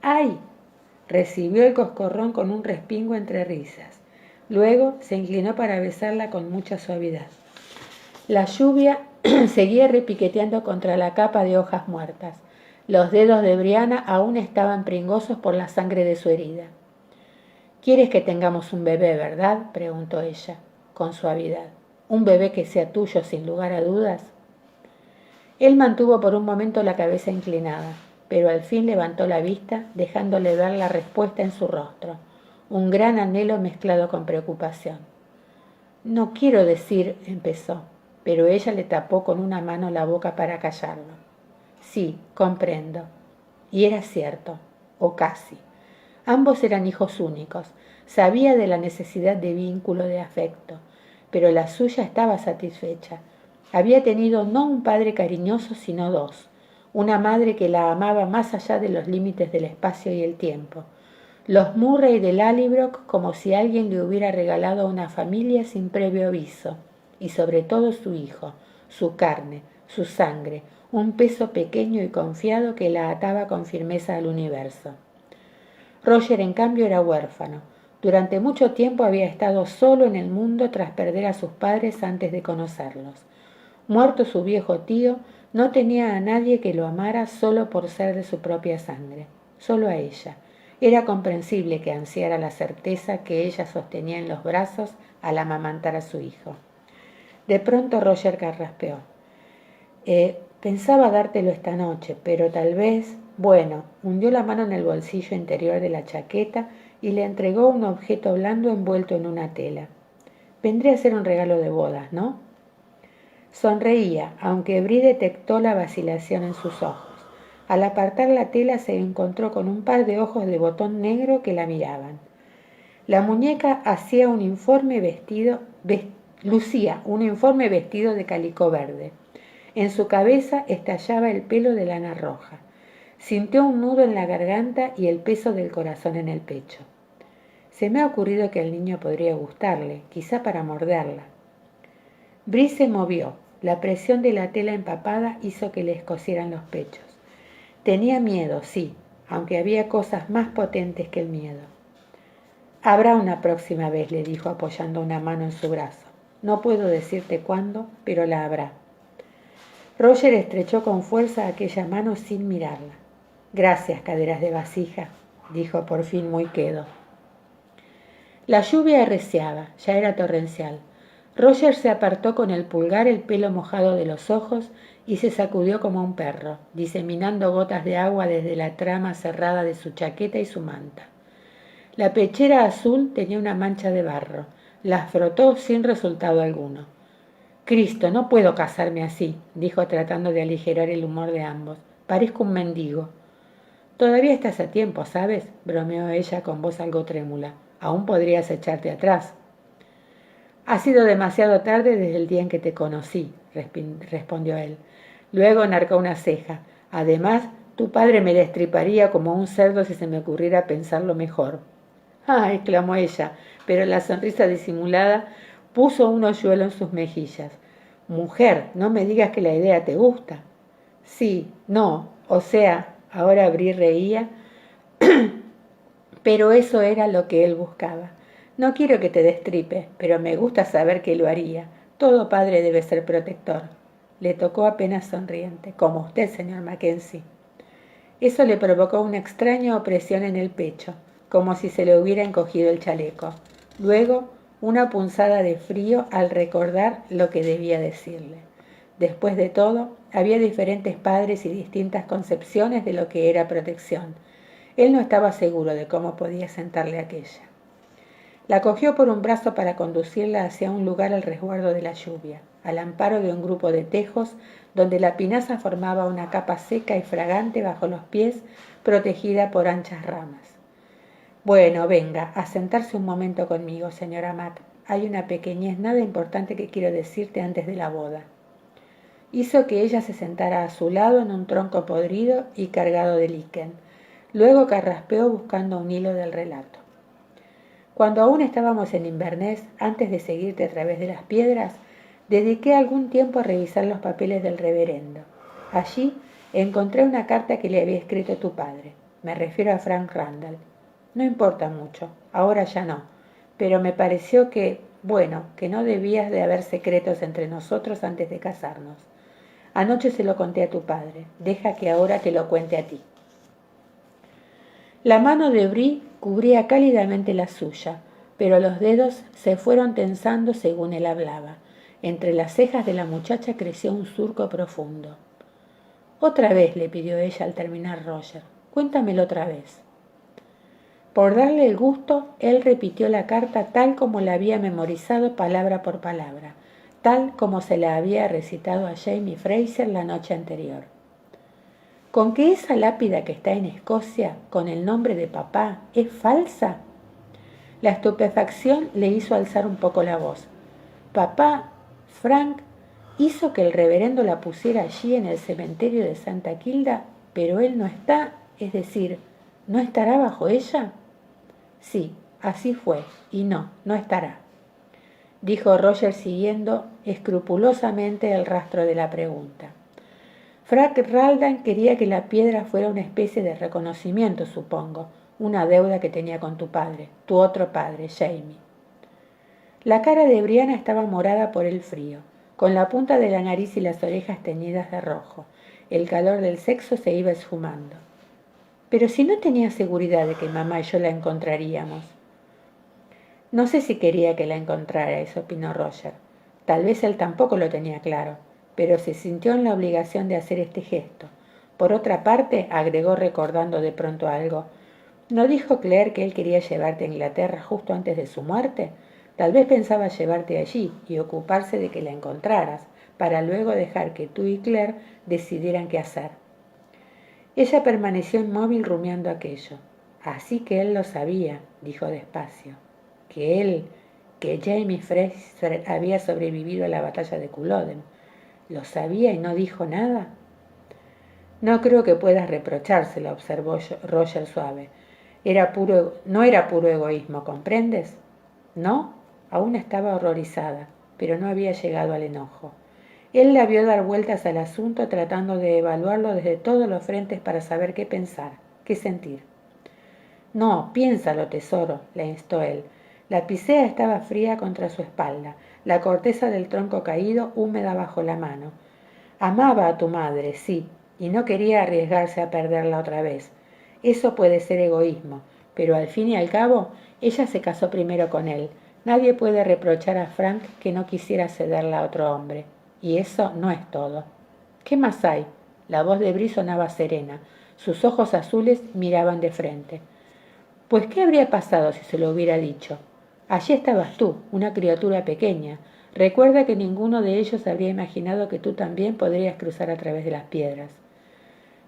«¡Ay!». Recibió el coscorrón con un respingo entre risas. Luego se inclinó para besarla con mucha suavidad. La lluvia seguía repiqueteando contra la capa de hojas muertas. Los dedos de Brianna aún estaban pringosos por la sangre de su herida. «¿Quieres que tengamos un bebé, verdad?», preguntó ella, con suavidad. «¿Un bebé que sea tuyo sin lugar a dudas?». Él mantuvo por un momento la cabeza inclinada, pero al fin levantó la vista, dejándole ver la respuesta en su rostro, un gran anhelo mezclado con preocupación. «No quiero decir», empezó, pero ella le tapó con una mano la boca para callarlo. «Sí, comprendo». Y era cierto, o casi. Ambos eran hijos únicos. Sabía de la necesidad de vínculo, de afecto. pero la suya estaba satisfecha. Había tenido no un padre cariñoso, sino dos. Una madre que la amaba más allá de los límites del espacio y el tiempo. Los Murray de Lallybrook, como si alguien le hubiera regalado una familia sin previo aviso. Y sobre todo su hijo, su carne, su sangre, un peso pequeño y confiado que la ataba con firmeza al universo. Roger, en cambio, era huérfano. Durante mucho tiempo había estado solo en el mundo tras perder a sus padres antes de conocerlos. Muerto su viejo tío, no tenía a nadie que lo amara solo por ser de su propia sangre, solo a ella. Era comprensible que ansiara la certeza que ella sostenía en los brazos al amamantar a su hijo. De pronto Roger carraspeó. Pensaba dártelo esta noche, pero tal vez... Bueno, hundió la mano en el bolsillo interior de la chaqueta y le entregó un objeto blando envuelto en una tela. Vendría a ser un regalo de bodas, ¿no? Sonreía, aunque Brie detectó la vacilación en sus ojos. Al apartar la tela se encontró con un par de ojos de botón negro que la miraban. La muñeca lucía un informe vestido de calicó verde. En su cabeza estallaba el pelo de lana roja. Sintió un nudo en la garganta y el peso del corazón en el pecho. Se me ha ocurrido que el niño podría gustarle, quizá para morderla. Brie se movió. La presión de la tela empapada hizo que le escocieran los pechos. Tenía miedo, sí, aunque había cosas más potentes que el miedo. Habrá una próxima vez, le dijo apoyando una mano en su brazo. No puedo decirte cuándo, pero la habrá. Roger estrechó con fuerza aquella mano sin mirarla. Gracias, caderas de vasija, dijo por fin muy quedo. La lluvia arreciaba, ya era torrencial. Roger se apartó con el pulgar el pelo mojado de los ojos y se sacudió como un perro, diseminando gotas de agua desde la trama cerrada de su chaqueta y su manta. La pechera azul tenía una mancha de barro. La frotó sin resultado alguno. Cristo, no puedo casarme así, dijo tratando de aligerar el humor de ambos. Parezco un mendigo. Todavía estás a tiempo, ¿sabes? Bromeó ella con voz algo trémula. Aún podrías echarte atrás. Ha sido demasiado tarde desde el día en que te conocí, respondió él. Luego enarcó una ceja. Además, tu padre me destriparía como un cerdo si se me ocurriera pensarlo mejor. ¡Ah! Exclamó ella, pero la sonrisa disimulada puso un hoyuelo en sus mejillas. Mujer, no me digas que la idea te gusta. Sí, no, o sea, ahora Brie reía, pero eso era lo que él buscaba. No quiero que te destripe, pero me gusta saber que lo haría. Todo padre debe ser protector. Le tocó apenas sonriente, como usted, señor Mackenzie. Eso le provocó una extraña opresión en el pecho, como si se le hubiera encogido el chaleco. Luego, una punzada de frío al recordar lo que debía decirle. Después de todo, había diferentes padres y distintas concepciones de lo que era protección. Él no estaba seguro de cómo podía sentarle aquella. La cogió por un brazo para conducirla hacia un lugar al resguardo de la lluvia, al amparo de un grupo de tejos donde la pinaza formaba una capa seca y fragante bajo los pies, protegida por anchas ramas. Bueno, venga, a sentarse un momento conmigo, señora Matt. Hay una pequeñez nada importante que quiero decirte antes de la boda. Hizo que ella se sentara a su lado en un tronco podrido y cargado de liquen. Luego carraspeó buscando un hilo del relato. Cuando aún estábamos en Inverness, antes de seguirte a través de las piedras, dediqué algún tiempo a revisar los papeles del reverendo. Allí encontré una carta que le había escrito tu padre. Me refiero a Frank Randall. No importa mucho, ahora ya no, pero me pareció que no debías de haber secretos entre nosotros antes de casarnos. Anoche se lo conté a tu padre, deja que ahora te lo cuente a ti. La mano de Brie cubría cálidamente la suya, pero los dedos se fueron tensando según él hablaba. Entre las cejas de la muchacha creció un surco profundo. Otra vez, le pidió ella al terminar Roger, cuéntamelo otra vez. Por darle el gusto, él repitió la carta tal como la había memorizado palabra por palabra, tal como se la había recitado a Jamie Fraser la noche anterior. ¿Con que esa lápida que está en Escocia, con el nombre de papá, es falsa? La estupefacción le hizo alzar un poco la voz. Papá, Frank, hizo que el reverendo la pusiera allí en el cementerio de Santa Kilda, pero él no está, es decir, ¿no estará bajo ella? Sí, así fue, y no estará, dijo Roger siguiendo escrupulosamente el rastro de la pregunta. Frank Raldan quería que la piedra fuera una especie de reconocimiento, supongo, una deuda que tenía con tu padre, tu otro padre, Jamie. La cara de Brianna estaba morada por el frío, con la punta de la nariz y las orejas teñidas de rojo. El calor del sexo se iba esfumando. Pero si no tenía seguridad de que mamá y yo la encontraríamos. No sé si quería que la encontrara, eso opinó Roger. Tal vez él tampoco lo tenía claro, pero se sintió en la obligación de hacer este gesto. Por otra parte, agregó recordando de pronto algo, ¿no dijo Claire que él quería llevarte a Inglaterra justo antes de su muerte? Tal vez pensaba llevarte allí y ocuparse de que la encontraras, para luego dejar que tú y Claire decidieran qué hacer. Ella permaneció inmóvil rumiando aquello. Así que él lo sabía, dijo despacio. Que Jamie Fraser había sobrevivido a la batalla de Culloden. ¿Lo sabía y no dijo nada? No creo que puedas reprochárselo, observó Roger suave. No era puro egoísmo, ¿comprendes? ¿No? Aún estaba horrorizada, pero no había llegado al enojo. Él la vio dar vueltas al asunto tratando de evaluarlo desde todos los frentes para saber qué pensar, qué sentir. No, piénsalo, tesoro, le instó él. La picea estaba fría contra su espalda, la corteza del tronco caído húmeda bajo la mano. Amaba a tu madre, sí, y no quería arriesgarse a perderla otra vez. Eso puede ser egoísmo, pero al fin y al cabo, ella se casó primero con él. Nadie puede reprochar a Frank que no quisiera cederla a otro hombre. Y eso no es todo. ¿Qué más hay? La voz de Bri sonaba serena. Sus ojos azules miraban de frente. Pues, ¿qué habría pasado si se lo hubiera dicho? Allí estabas tú, una criatura pequeña. Recuerda que ninguno de ellos habría imaginado que tú también podrías cruzar a través de las piedras.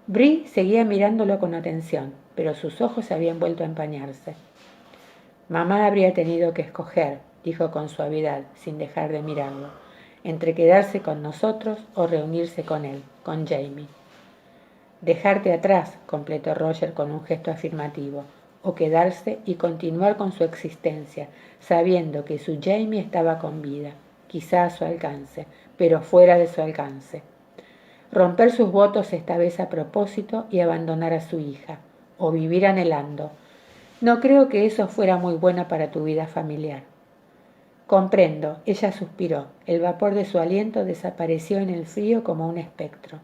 Bri seguía mirándolo con atención, pero sus ojos se habían vuelto a empañarse. Mamá habría tenido que escoger, dijo con suavidad, sin dejar de mirarlo, entre quedarse con nosotros o reunirse con él, con Jamie. Dejarte atrás, completó Roger con un gesto afirmativo, o quedarse y continuar con su existencia, sabiendo que su Jamie estaba con vida, quizá a su alcance, pero fuera de su alcance. Romper sus votos esta vez a propósito y abandonar a su hija, o vivir anhelando. No creo que eso fuera muy bueno para tu vida familiar. Comprendo, ella suspiró. El vapor de su aliento desapareció en el frío como un espectro.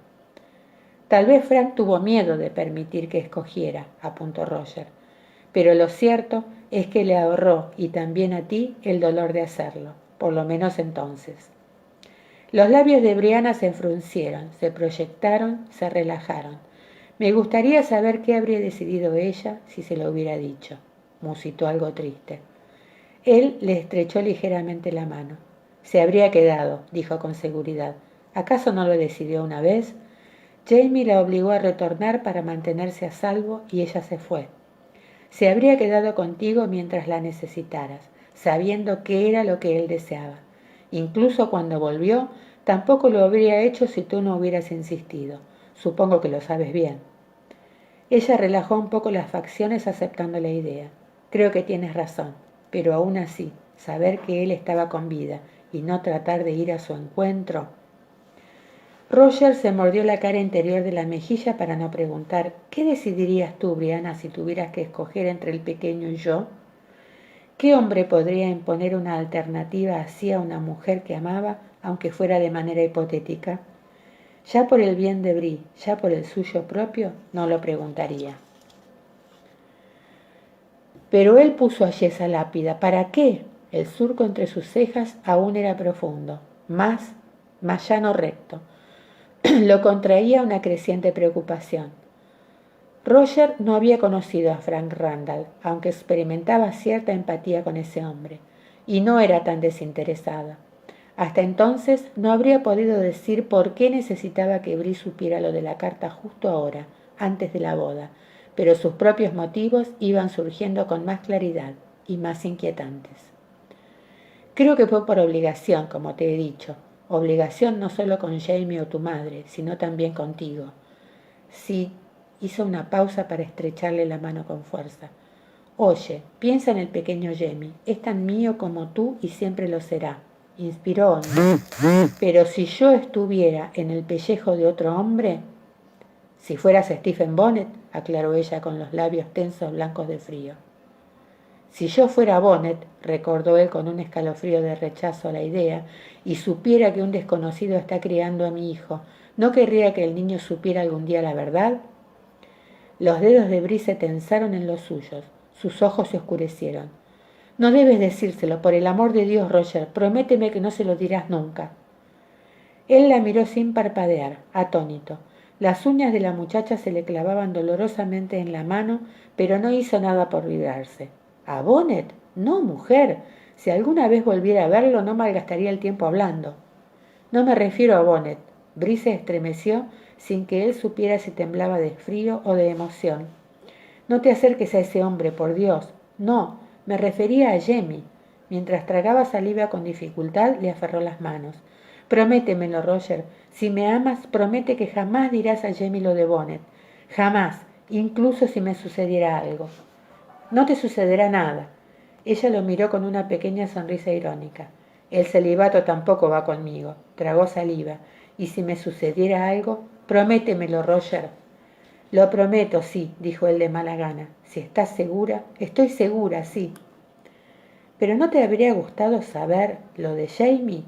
Tal vez Frank tuvo miedo de permitir que escogiera, apuntó Roger, pero lo cierto es que le ahorró, y también a ti, el dolor de hacerlo, por lo menos entonces. Los labios de Brianna se fruncieron, se proyectaron, se relajaron. Me gustaría saber qué habría decidido ella si se lo hubiera dicho, musitó algo triste. Él le estrechó ligeramente la mano. Se habría quedado, dijo con seguridad. ¿Acaso no lo decidió una vez? Jamie la obligó a retornar para mantenerse a salvo y ella se fue. Se habría quedado contigo mientras la necesitaras, sabiendo qué era lo que él deseaba. Incluso cuando volvió, tampoco lo habría hecho si tú no hubieras insistido. Supongo que lo sabes bien. Ella relajó un poco las facciones aceptando la idea. Creo que tienes razón, pero aún así, saber que él estaba con vida y no tratar de ir a su encuentro. Roger se mordió la cara interior de la mejilla para no preguntar, ¿qué decidirías tú, Brianna, si tuvieras que escoger entre el pequeño y yo? ¿Qué hombre podría imponer una alternativa así a una mujer que amaba, aunque fuera de manera hipotética? Ya por el bien de Bri, ya por el suyo propio, no lo preguntaría. Pero él puso allí esa lápida. ¿Para qué? El surco entre sus cejas aún era profundo, más llano recto. Lo contraía una creciente preocupación. Roger no había conocido a Frank Randall, aunque experimentaba cierta empatía con ese hombre, y no era tan desinteresada. Hasta entonces no habría podido decir por qué necesitaba que Bri supiera lo de la carta justo ahora, antes de la boda, pero sus propios motivos iban surgiendo con más claridad y más inquietantes. Creo que fue por obligación, como te he dicho. Obligación no solo con Jamie o tu madre, sino también contigo. Sí, hizo una pausa para estrecharle la mano con fuerza. Oye, piensa en el pequeño Jamie. Es tan mío como tú y siempre lo será. Inspiró hondo. Pero si yo estuviera en el pellejo de otro hombre, si fueras Stephen Bonnet, aclaró ella con los labios tensos blancos de frío. Si yo fuera Bonnet, recordó él con un escalofrío de rechazo a la idea, y supiera que un desconocido está criando a mi hijo, ¿no querría que el niño supiera algún día la verdad? Los dedos de Bree se tensaron en los suyos, sus ojos se oscurecieron. No debes decírselo, por el amor de Dios, Roger, prométeme que no se lo dirás nunca. Él la miró sin parpadear, atónito. Las uñas de la muchacha se le clavaban dolorosamente en la mano, pero no hizo nada por librarse. ¿A Bonnet? No, mujer. Si alguna vez volviera a verlo, no malgastaría el tiempo hablando. No me refiero a Bonnet. Bree se estremeció sin que él supiera si temblaba de frío o de emoción. No te acerques a ese hombre, por Dios. No, me refería a Jamie. Mientras tragaba saliva con dificultad, le aferró las manos. Prométemelo, Roger. Si me amas, promete que jamás dirás a Jamie lo de Bonnet. Jamás, incluso si me sucediera algo. No te sucederá nada. Ella lo miró con una pequeña sonrisa irónica. El celibato tampoco va conmigo. Tragó saliva. Y si me sucediera algo, prométemelo, Roger. Lo prometo, sí, dijo él de mala gana. Si estás segura, estoy segura, sí. ¿Pero no te habría gustado saber lo de Jamie?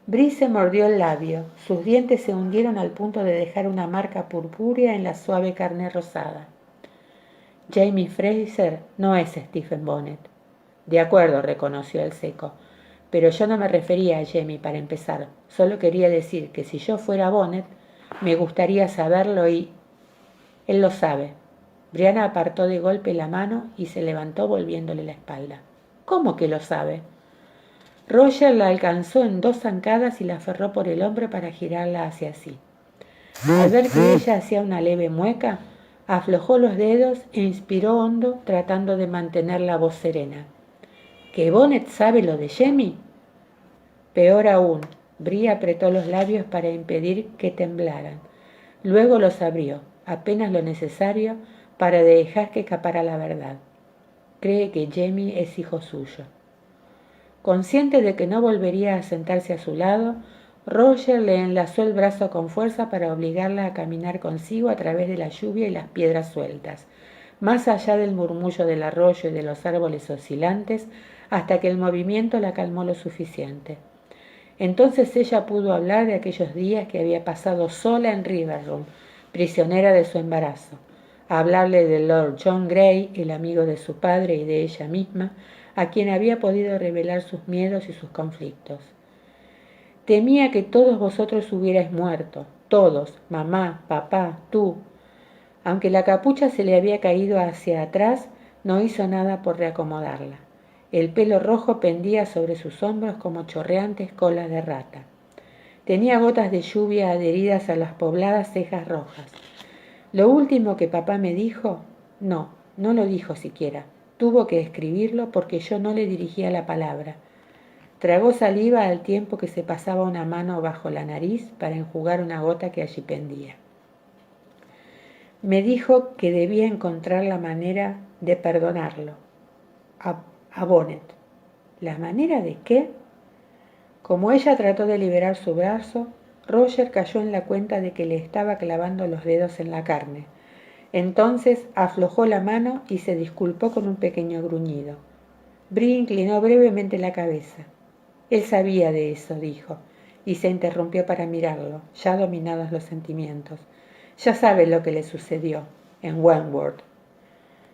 Bree se mordió el labio. Sus dientes se hundieron al punto de dejar una marca purpúrea en la suave carne rosada. Jamie Fraser no es Stephen Bonnet. De acuerdo, reconoció el seco. Pero yo no me refería a Jamie para empezar. Solo quería decir que si yo fuera Bonnet, me gustaría saberlo y... Él lo sabe. Brianna apartó de golpe la mano y se levantó volviéndole la espalda. ¿Cómo que lo sabe? Roger la alcanzó en dos zancadas y la aferró por el hombro para girarla hacia sí. Al ver que ella hacía una leve mueca, aflojó los dedos e inspiró hondo tratando de mantener la voz serena. ¿Que Bonnet sabe lo de Jamie? Peor aún, Bree apretó los labios para impedir que temblaran. Luego los abrió, apenas lo necesario para dejar que escapara la verdad. Cree que Jamie es hijo suyo. Consciente de que no volvería a sentarse a su lado, Roger le enlazó el brazo con fuerza para obligarla a caminar consigo a través de la lluvia y las piedras sueltas, más allá del murmullo del arroyo y de los árboles oscilantes, hasta que el movimiento la calmó lo suficiente. Entonces ella pudo hablar de aquellos días que había pasado sola en Riverroom, prisionera de su embarazo, hablarle de Lord John Grey, el amigo de su padre y de ella misma, a quien había podido revelar sus miedos y sus conflictos. Temía que todos vosotros hubierais muerto, todos, mamá, papá, tú. Aunque la capucha se le había caído hacia atrás, no hizo nada por reacomodarla. El pelo rojo pendía sobre sus hombros como chorreantes colas de rata. Tenía gotas de lluvia adheridas a las pobladas cejas rojas. Lo último que papá me dijo, no lo dijo siquiera. Tuvo que escribirlo porque yo no le dirigía la palabra. Tragó saliva al tiempo que se pasaba una mano bajo la nariz para enjugar una gota que allí pendía. Me dijo que debía encontrar la manera de perdonarlo. A Bonnet. ¿La manera de qué? Como ella trató de liberar su brazo, Roger cayó en la cuenta de que le estaba clavando los dedos en la carne. Entonces aflojó la mano y se disculpó con un pequeño gruñido. Bree inclinó brevemente la cabeza. Él sabía de eso, dijo, y se interrumpió para mirarlo, ya dominados los sentimientos. Ya sabe lo que le sucedió en Wentworth.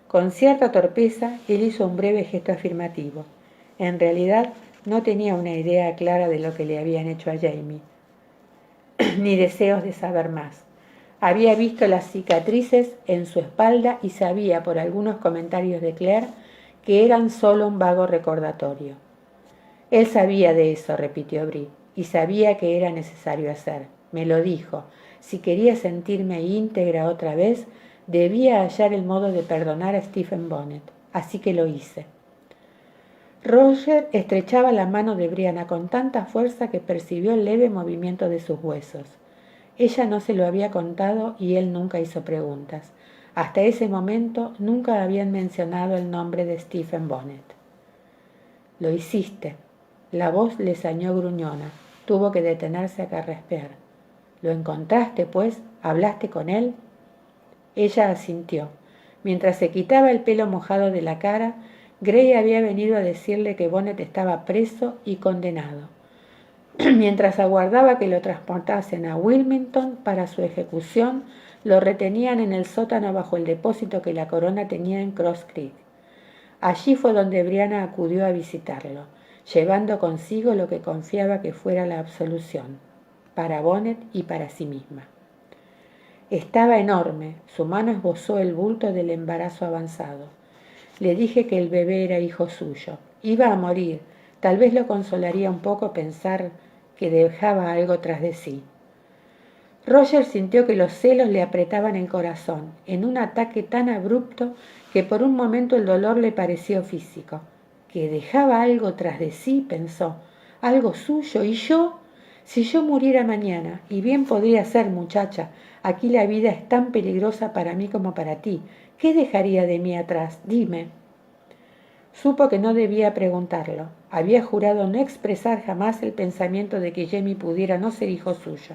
Con cierta torpeza, él hizo un breve gesto afirmativo. En realidad, no tenía una idea clara de lo que le habían hecho a Jamie, ni deseos de saber más. Había visto las cicatrices en su espalda y sabía por algunos comentarios de Claire que eran solo un vago recordatorio. Él sabía de eso, repitió Bree, y sabía que era necesario hacer. Me lo dijo. Si quería sentirme íntegra otra vez, debía hallar el modo de perdonar a Stephen Bonnet. Así que lo hice. Roger estrechaba la mano de Brianna con tanta fuerza que percibió el leve movimiento de sus huesos. Ella no se lo había contado y él nunca hizo preguntas. Hasta ese momento nunca habían mencionado el nombre de Stephen Bonnet. «Lo hiciste». La voz le sañó gruñona. Tuvo que detenerse a carraspear. «¿Lo encontraste, pues? ¿Hablaste con él?» Ella asintió. Mientras se quitaba el pelo mojado de la cara, Gray había venido a decirle que Bonnet estaba preso y condenado. Mientras aguardaba que lo transportasen a Wilmington para su ejecución, lo retenían en el sótano bajo el depósito que la corona tenía en Cross Creek. Allí fue donde Brianna acudió a visitarlo, llevando consigo lo que confiaba que fuera la absolución, para Bonnet y para sí misma. Estaba enorme, su mano esbozó el bulto del embarazo avanzado. Le dije que el bebé era hijo suyo. Iba a morir. Tal vez lo consolaría un poco pensar que dejaba algo tras de sí. Roger sintió que los celos le apretaban el corazón, en un ataque tan abrupto que por un momento el dolor le pareció físico. ¿Que dejaba algo tras de sí?, pensó. ¿Algo suyo? ¿Y yo? Si yo muriera mañana, y bien podría ser, muchacha, aquí la vida es tan peligrosa para mí como para ti. ¿Qué dejaría de mí atrás? Dime. Supo que no debía preguntarlo. Había jurado no expresar jamás el pensamiento de que Jamie pudiera no ser hijo suyo.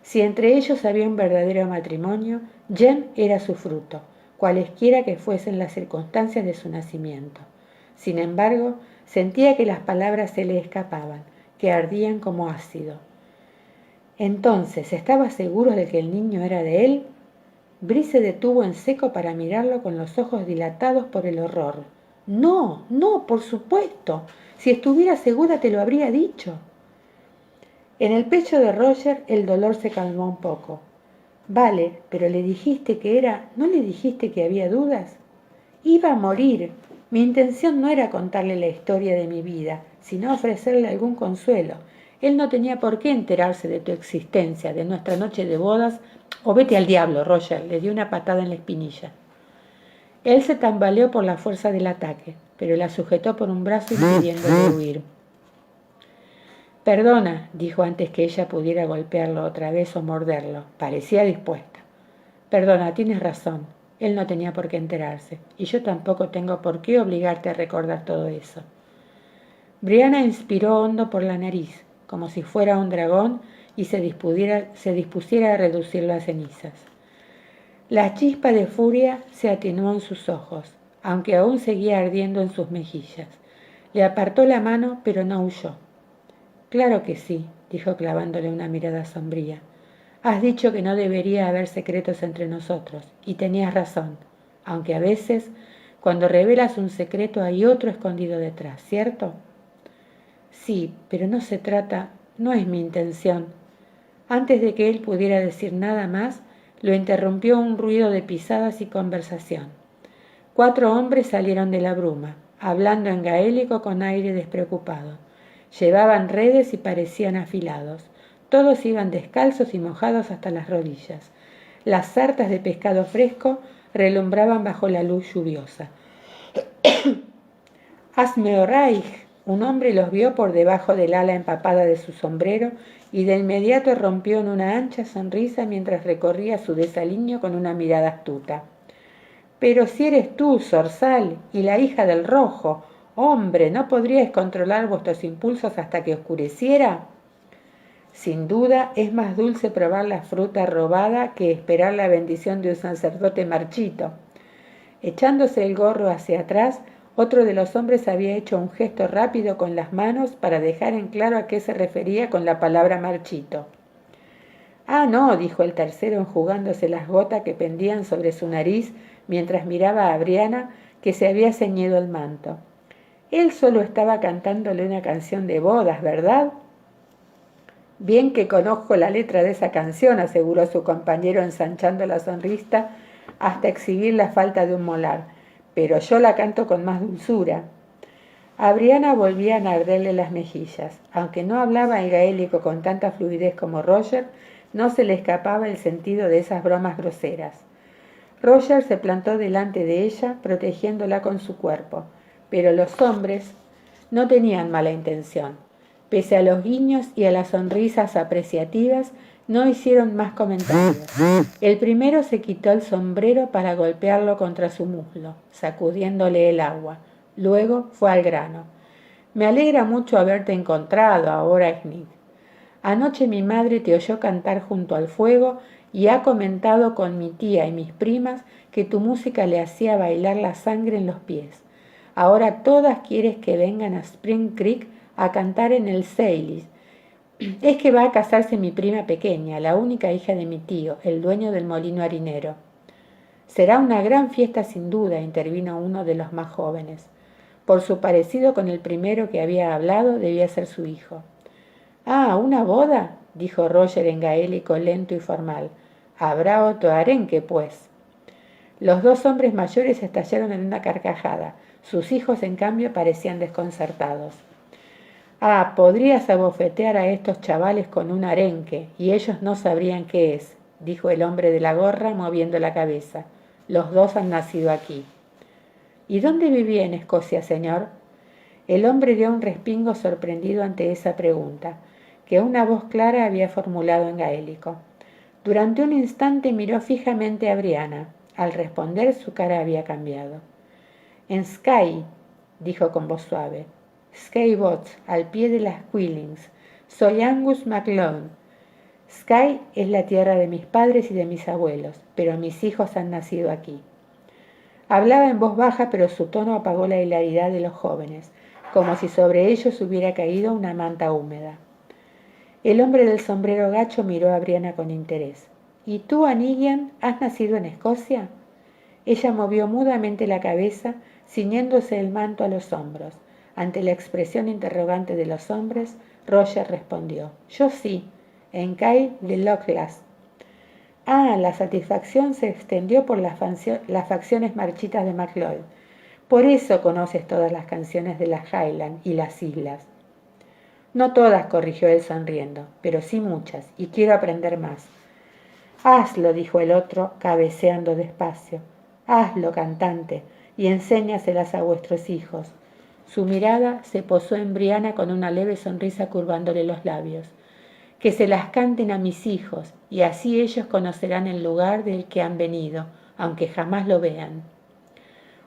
Si entre ellos había un verdadero matrimonio, Jem era su fruto, cualesquiera que fuesen las circunstancias de su nacimiento. Sin embargo, sentía que las palabras se le escapaban, que ardían como ácido. Entonces, ¿estaba seguro de que el niño era de él? Bree se detuvo en seco para mirarlo con los ojos dilatados por el horror. No, no, por supuesto. Si estuviera segura te lo habría dicho. En el pecho de Roger el dolor se calmó un poco. Vale, pero le dijiste que era... ¿No le dijiste que había dudas? Iba a morir. Mi intención no era contarle la historia de mi vida, sino ofrecerle algún consuelo. Él no tenía por qué enterarse de tu existencia, de nuestra noche de bodas. O vete al diablo, Roger, le dio una patada en la espinilla. Él se tambaleó por la fuerza del ataque, pero la sujetó por un brazo impidiéndole huir. Perdona, dijo antes que ella pudiera golpearlo otra vez o morderlo. Parecía dispuesta. Perdona, tienes razón. Él no tenía por qué enterarse, y yo tampoco tengo por qué obligarte a recordar todo eso. Brianna inspiró hondo por la nariz, como si fuera un dragón, y se dispusiera a reducirlo a cenizas. La chispa de furia se atenuó en sus ojos, aunque aún seguía ardiendo en sus mejillas. Le apartó la mano, pero no huyó. Claro que sí, dijo clavándole una mirada sombría. Has dicho que no debería haber secretos entre nosotros, y tenías razón, aunque a veces, cuando revelas un secreto hay otro escondido detrás, ¿cierto? Sí, pero no se trata, no es mi intención. Antes de que él pudiera decir nada más, lo interrumpió un ruido de pisadas y conversación. 4 hombres salieron de la bruma, hablando en gaélico con aire despreocupado. Llevaban redes y parecían afilados. Todos iban descalzos y mojados hasta las rodillas. Las sartas de pescado fresco relumbraban bajo la luz lluviosa. «Hazme Reich». Un hombre los vio por debajo del ala empapada de su sombrero y de inmediato rompió en una ancha sonrisa mientras recorría su desaliño con una mirada astuta. «Pero si eres tú, Zorzal, y la hija del Rojo, hombre, ¿no podríais controlar vuestros impulsos hasta que oscureciera?» Sin duda es más dulce probar la fruta robada que esperar la bendición de un sacerdote marchito. Echándose el gorro hacia atrás, otro de los hombres había hecho un gesto rápido con las manos para dejar en claro a qué se refería con la palabra marchito. «Ah, no», dijo el tercero enjugándose las gotas que pendían sobre su nariz mientras miraba a Brianna, que se había ceñido el manto. «Él solo estaba cantándole una canción de bodas, ¿verdad?» «Bien que conozco la letra de esa canción», aseguró su compañero ensanchando la sonrisa hasta exhibir la falta de un molar, «pero yo la canto con más dulzura». A Brianna volvían a arderle las mejillas. Aunque no hablaba el gaélico con tanta fluidez como Roger, no se le escapaba el sentido de esas bromas groseras. Roger se plantó delante de ella, protegiéndola con su cuerpo. Pero los hombres no tenían mala intención. Pese a los guiños y a las sonrisas apreciativas, no hicieron más comentarios. El primero se quitó el sombrero para golpearlo contra su muslo, sacudiéndole el agua. Luego fue al grano. Me alegra mucho haberte encontrado ahora, Snick. Anoche mi madre te oyó cantar junto al fuego y ha comentado con mi tía y mis primas que tu música le hacía bailar la sangre en los pies. Ahora todas quieres que vengan a Spring Creek a cantar en el Seilis. Es que va a casarse mi prima pequeña, la única hija de mi tío, el dueño del molino harinero. Será una gran fiesta sin duda, intervino uno de los más jóvenes. Por su parecido con el primero que había hablado, debía ser su hijo. Ah, ¿una boda?, dijo Roger en gaélico lento y formal. Habrá otro arenque, pues. Los dos hombres mayores estallaron en una carcajada. Sus hijos, en cambio, parecían desconcertados. Ah, podrías abofetear a estos chavales con un arenque, y ellos no sabrían qué es, dijo el hombre de la gorra moviendo la cabeza. Los dos han nacido aquí. ¿Y dónde vivía en Escocia, señor? El hombre dio un respingo sorprendido ante esa pregunta, que una voz clara había formulado en gaélico. Durante un instante miró fijamente a Brianna. Al responder, su cara había cambiado. En Skye, dijo con voz suave. Skye Botts, al pie de las Quillings. Soy Angus MacLeod. Skye es la tierra de mis padres y de mis abuelos, pero mis hijos han nacido aquí. Hablaba en voz baja, pero su tono apagó la hilaridad de los jóvenes, como si sobre ellos hubiera caído una manta húmeda. El hombre del sombrero gacho miró a Brianna con interés. ¿Y tú, Anigian, has nacido en Escocia? Ella movió mudamente la cabeza, ciñéndose el manto a los hombros. Ante la expresión interrogante de los hombres, Roger respondió: Yo sí, en Kyle de Lochlas. Ah, la satisfacción se extendió por las facciones marchitas de MacLeod. Por eso conoces todas las canciones de las Highland y las islas. No todas, corrigió él sonriendo, pero sí muchas, y quiero aprender más. Hazlo, dijo el otro, cabeceando despacio. Hazlo, cantante, y enséñaselas a vuestros hijos. Su mirada se posó en Brianna con una leve sonrisa curvándole los labios. Que se las canten a mis hijos, y así ellos conocerán el lugar del que han venido, aunque jamás lo vean.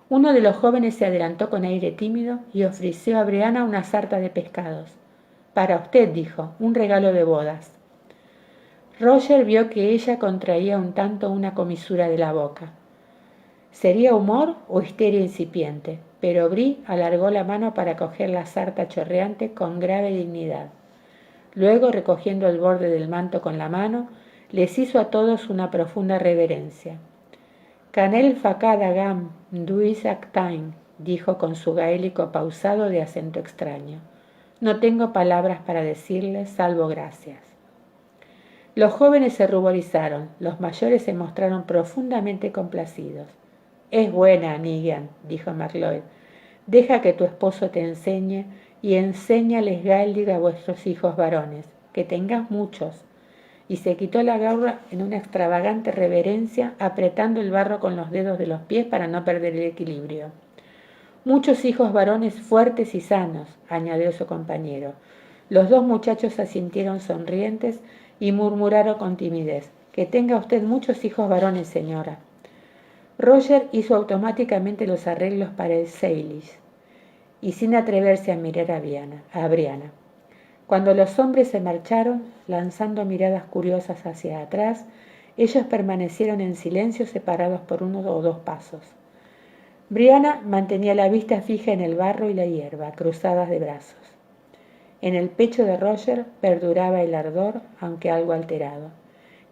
Uno de los jóvenes se adelantó con aire tímido y ofreció a Brianna una sarta de pescados. Para usted, dijo, un regalo de bodas. Roger vio que ella contraía un tanto una comisura de la boca. ¿Sería humor o histeria incipiente? Pero Brie alargó la mano para coger la sarta chorreante con grave dignidad. Luego, recogiendo el borde del manto con la mano, les hizo a todos una profunda reverencia. «Canel facada gam duis actain», dijo con su gaélico pausado de acento extraño. «No tengo palabras para decirles, salvo gracias». Los jóvenes se ruborizaron, los mayores se mostraron profundamente complacidos. «Es buena, Anigian», dijo MacLeod. «Deja que tu esposo te enseñe y enséñales gaélico a vuestros hijos varones, que tengas muchos». Y se quitó la gorra en una extravagante reverencia, apretando el barro con los dedos de los pies para no perder el equilibrio. «Muchos hijos varones fuertes y sanos», añadió su compañero. Los dos muchachos asintieron sonrientes y murmuraron con timidez: «Que tenga usted muchos hijos varones, señora». Roger hizo automáticamente los arreglos para el Seilis, y sin atreverse a mirar a Brianna. Cuando los hombres se marcharon, lanzando miradas curiosas hacia atrás, ellos permanecieron en silencio separados por 1 o 2 pasos. Brianna mantenía la vista fija en el barro y la hierba, cruzadas de brazos. En el pecho de Roger perduraba el ardor, aunque algo alterado.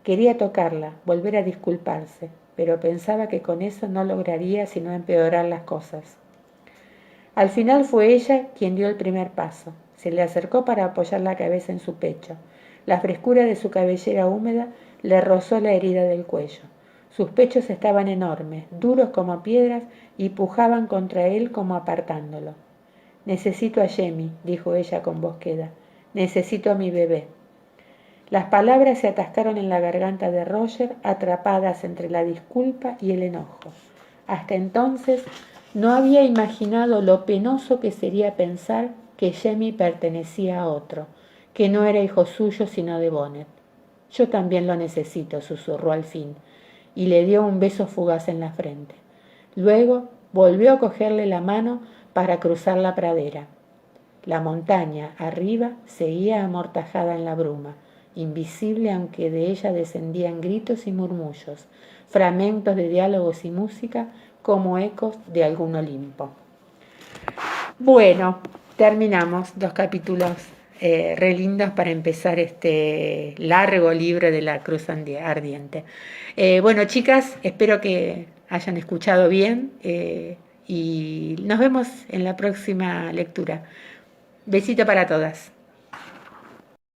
Quería tocarla, volver a disculparse, pero pensaba que con eso no lograría sino empeorar las cosas. Al final fue ella quien dio el primer paso. Se le acercó para apoyar la cabeza en su pecho. La frescura de su cabellera húmeda le rozó la herida del cuello. Sus pechos estaban enormes, duros como piedras, y pujaban contra él como apartándolo. «Necesito a Jamie», dijo ella con voz queda. «Necesito a mi bebé». Las palabras se atascaron en la garganta de Roger, atrapadas entre la disculpa y el enojo. Hasta entonces No había imaginado lo penoso que sería pensar que Jamie pertenecía a otro, que no era hijo suyo sino de Bonnet. Yo también lo necesito, susurró al fin, y le dio un beso fugaz en la frente. Luego volvió a cogerle la mano para cruzar la pradera. La montaña, arriba, seguía amortajada en la bruma, invisible aunque de ella descendían gritos y murmullos, fragmentos de diálogos y música como ecos de algún Olimpo. Bueno, terminamos dos capítulos re lindos para empezar este largo libro de la Cruz Ardiente. Bueno, chicas, espero que hayan escuchado bien y nos vemos en la próxima lectura. Besito para todas.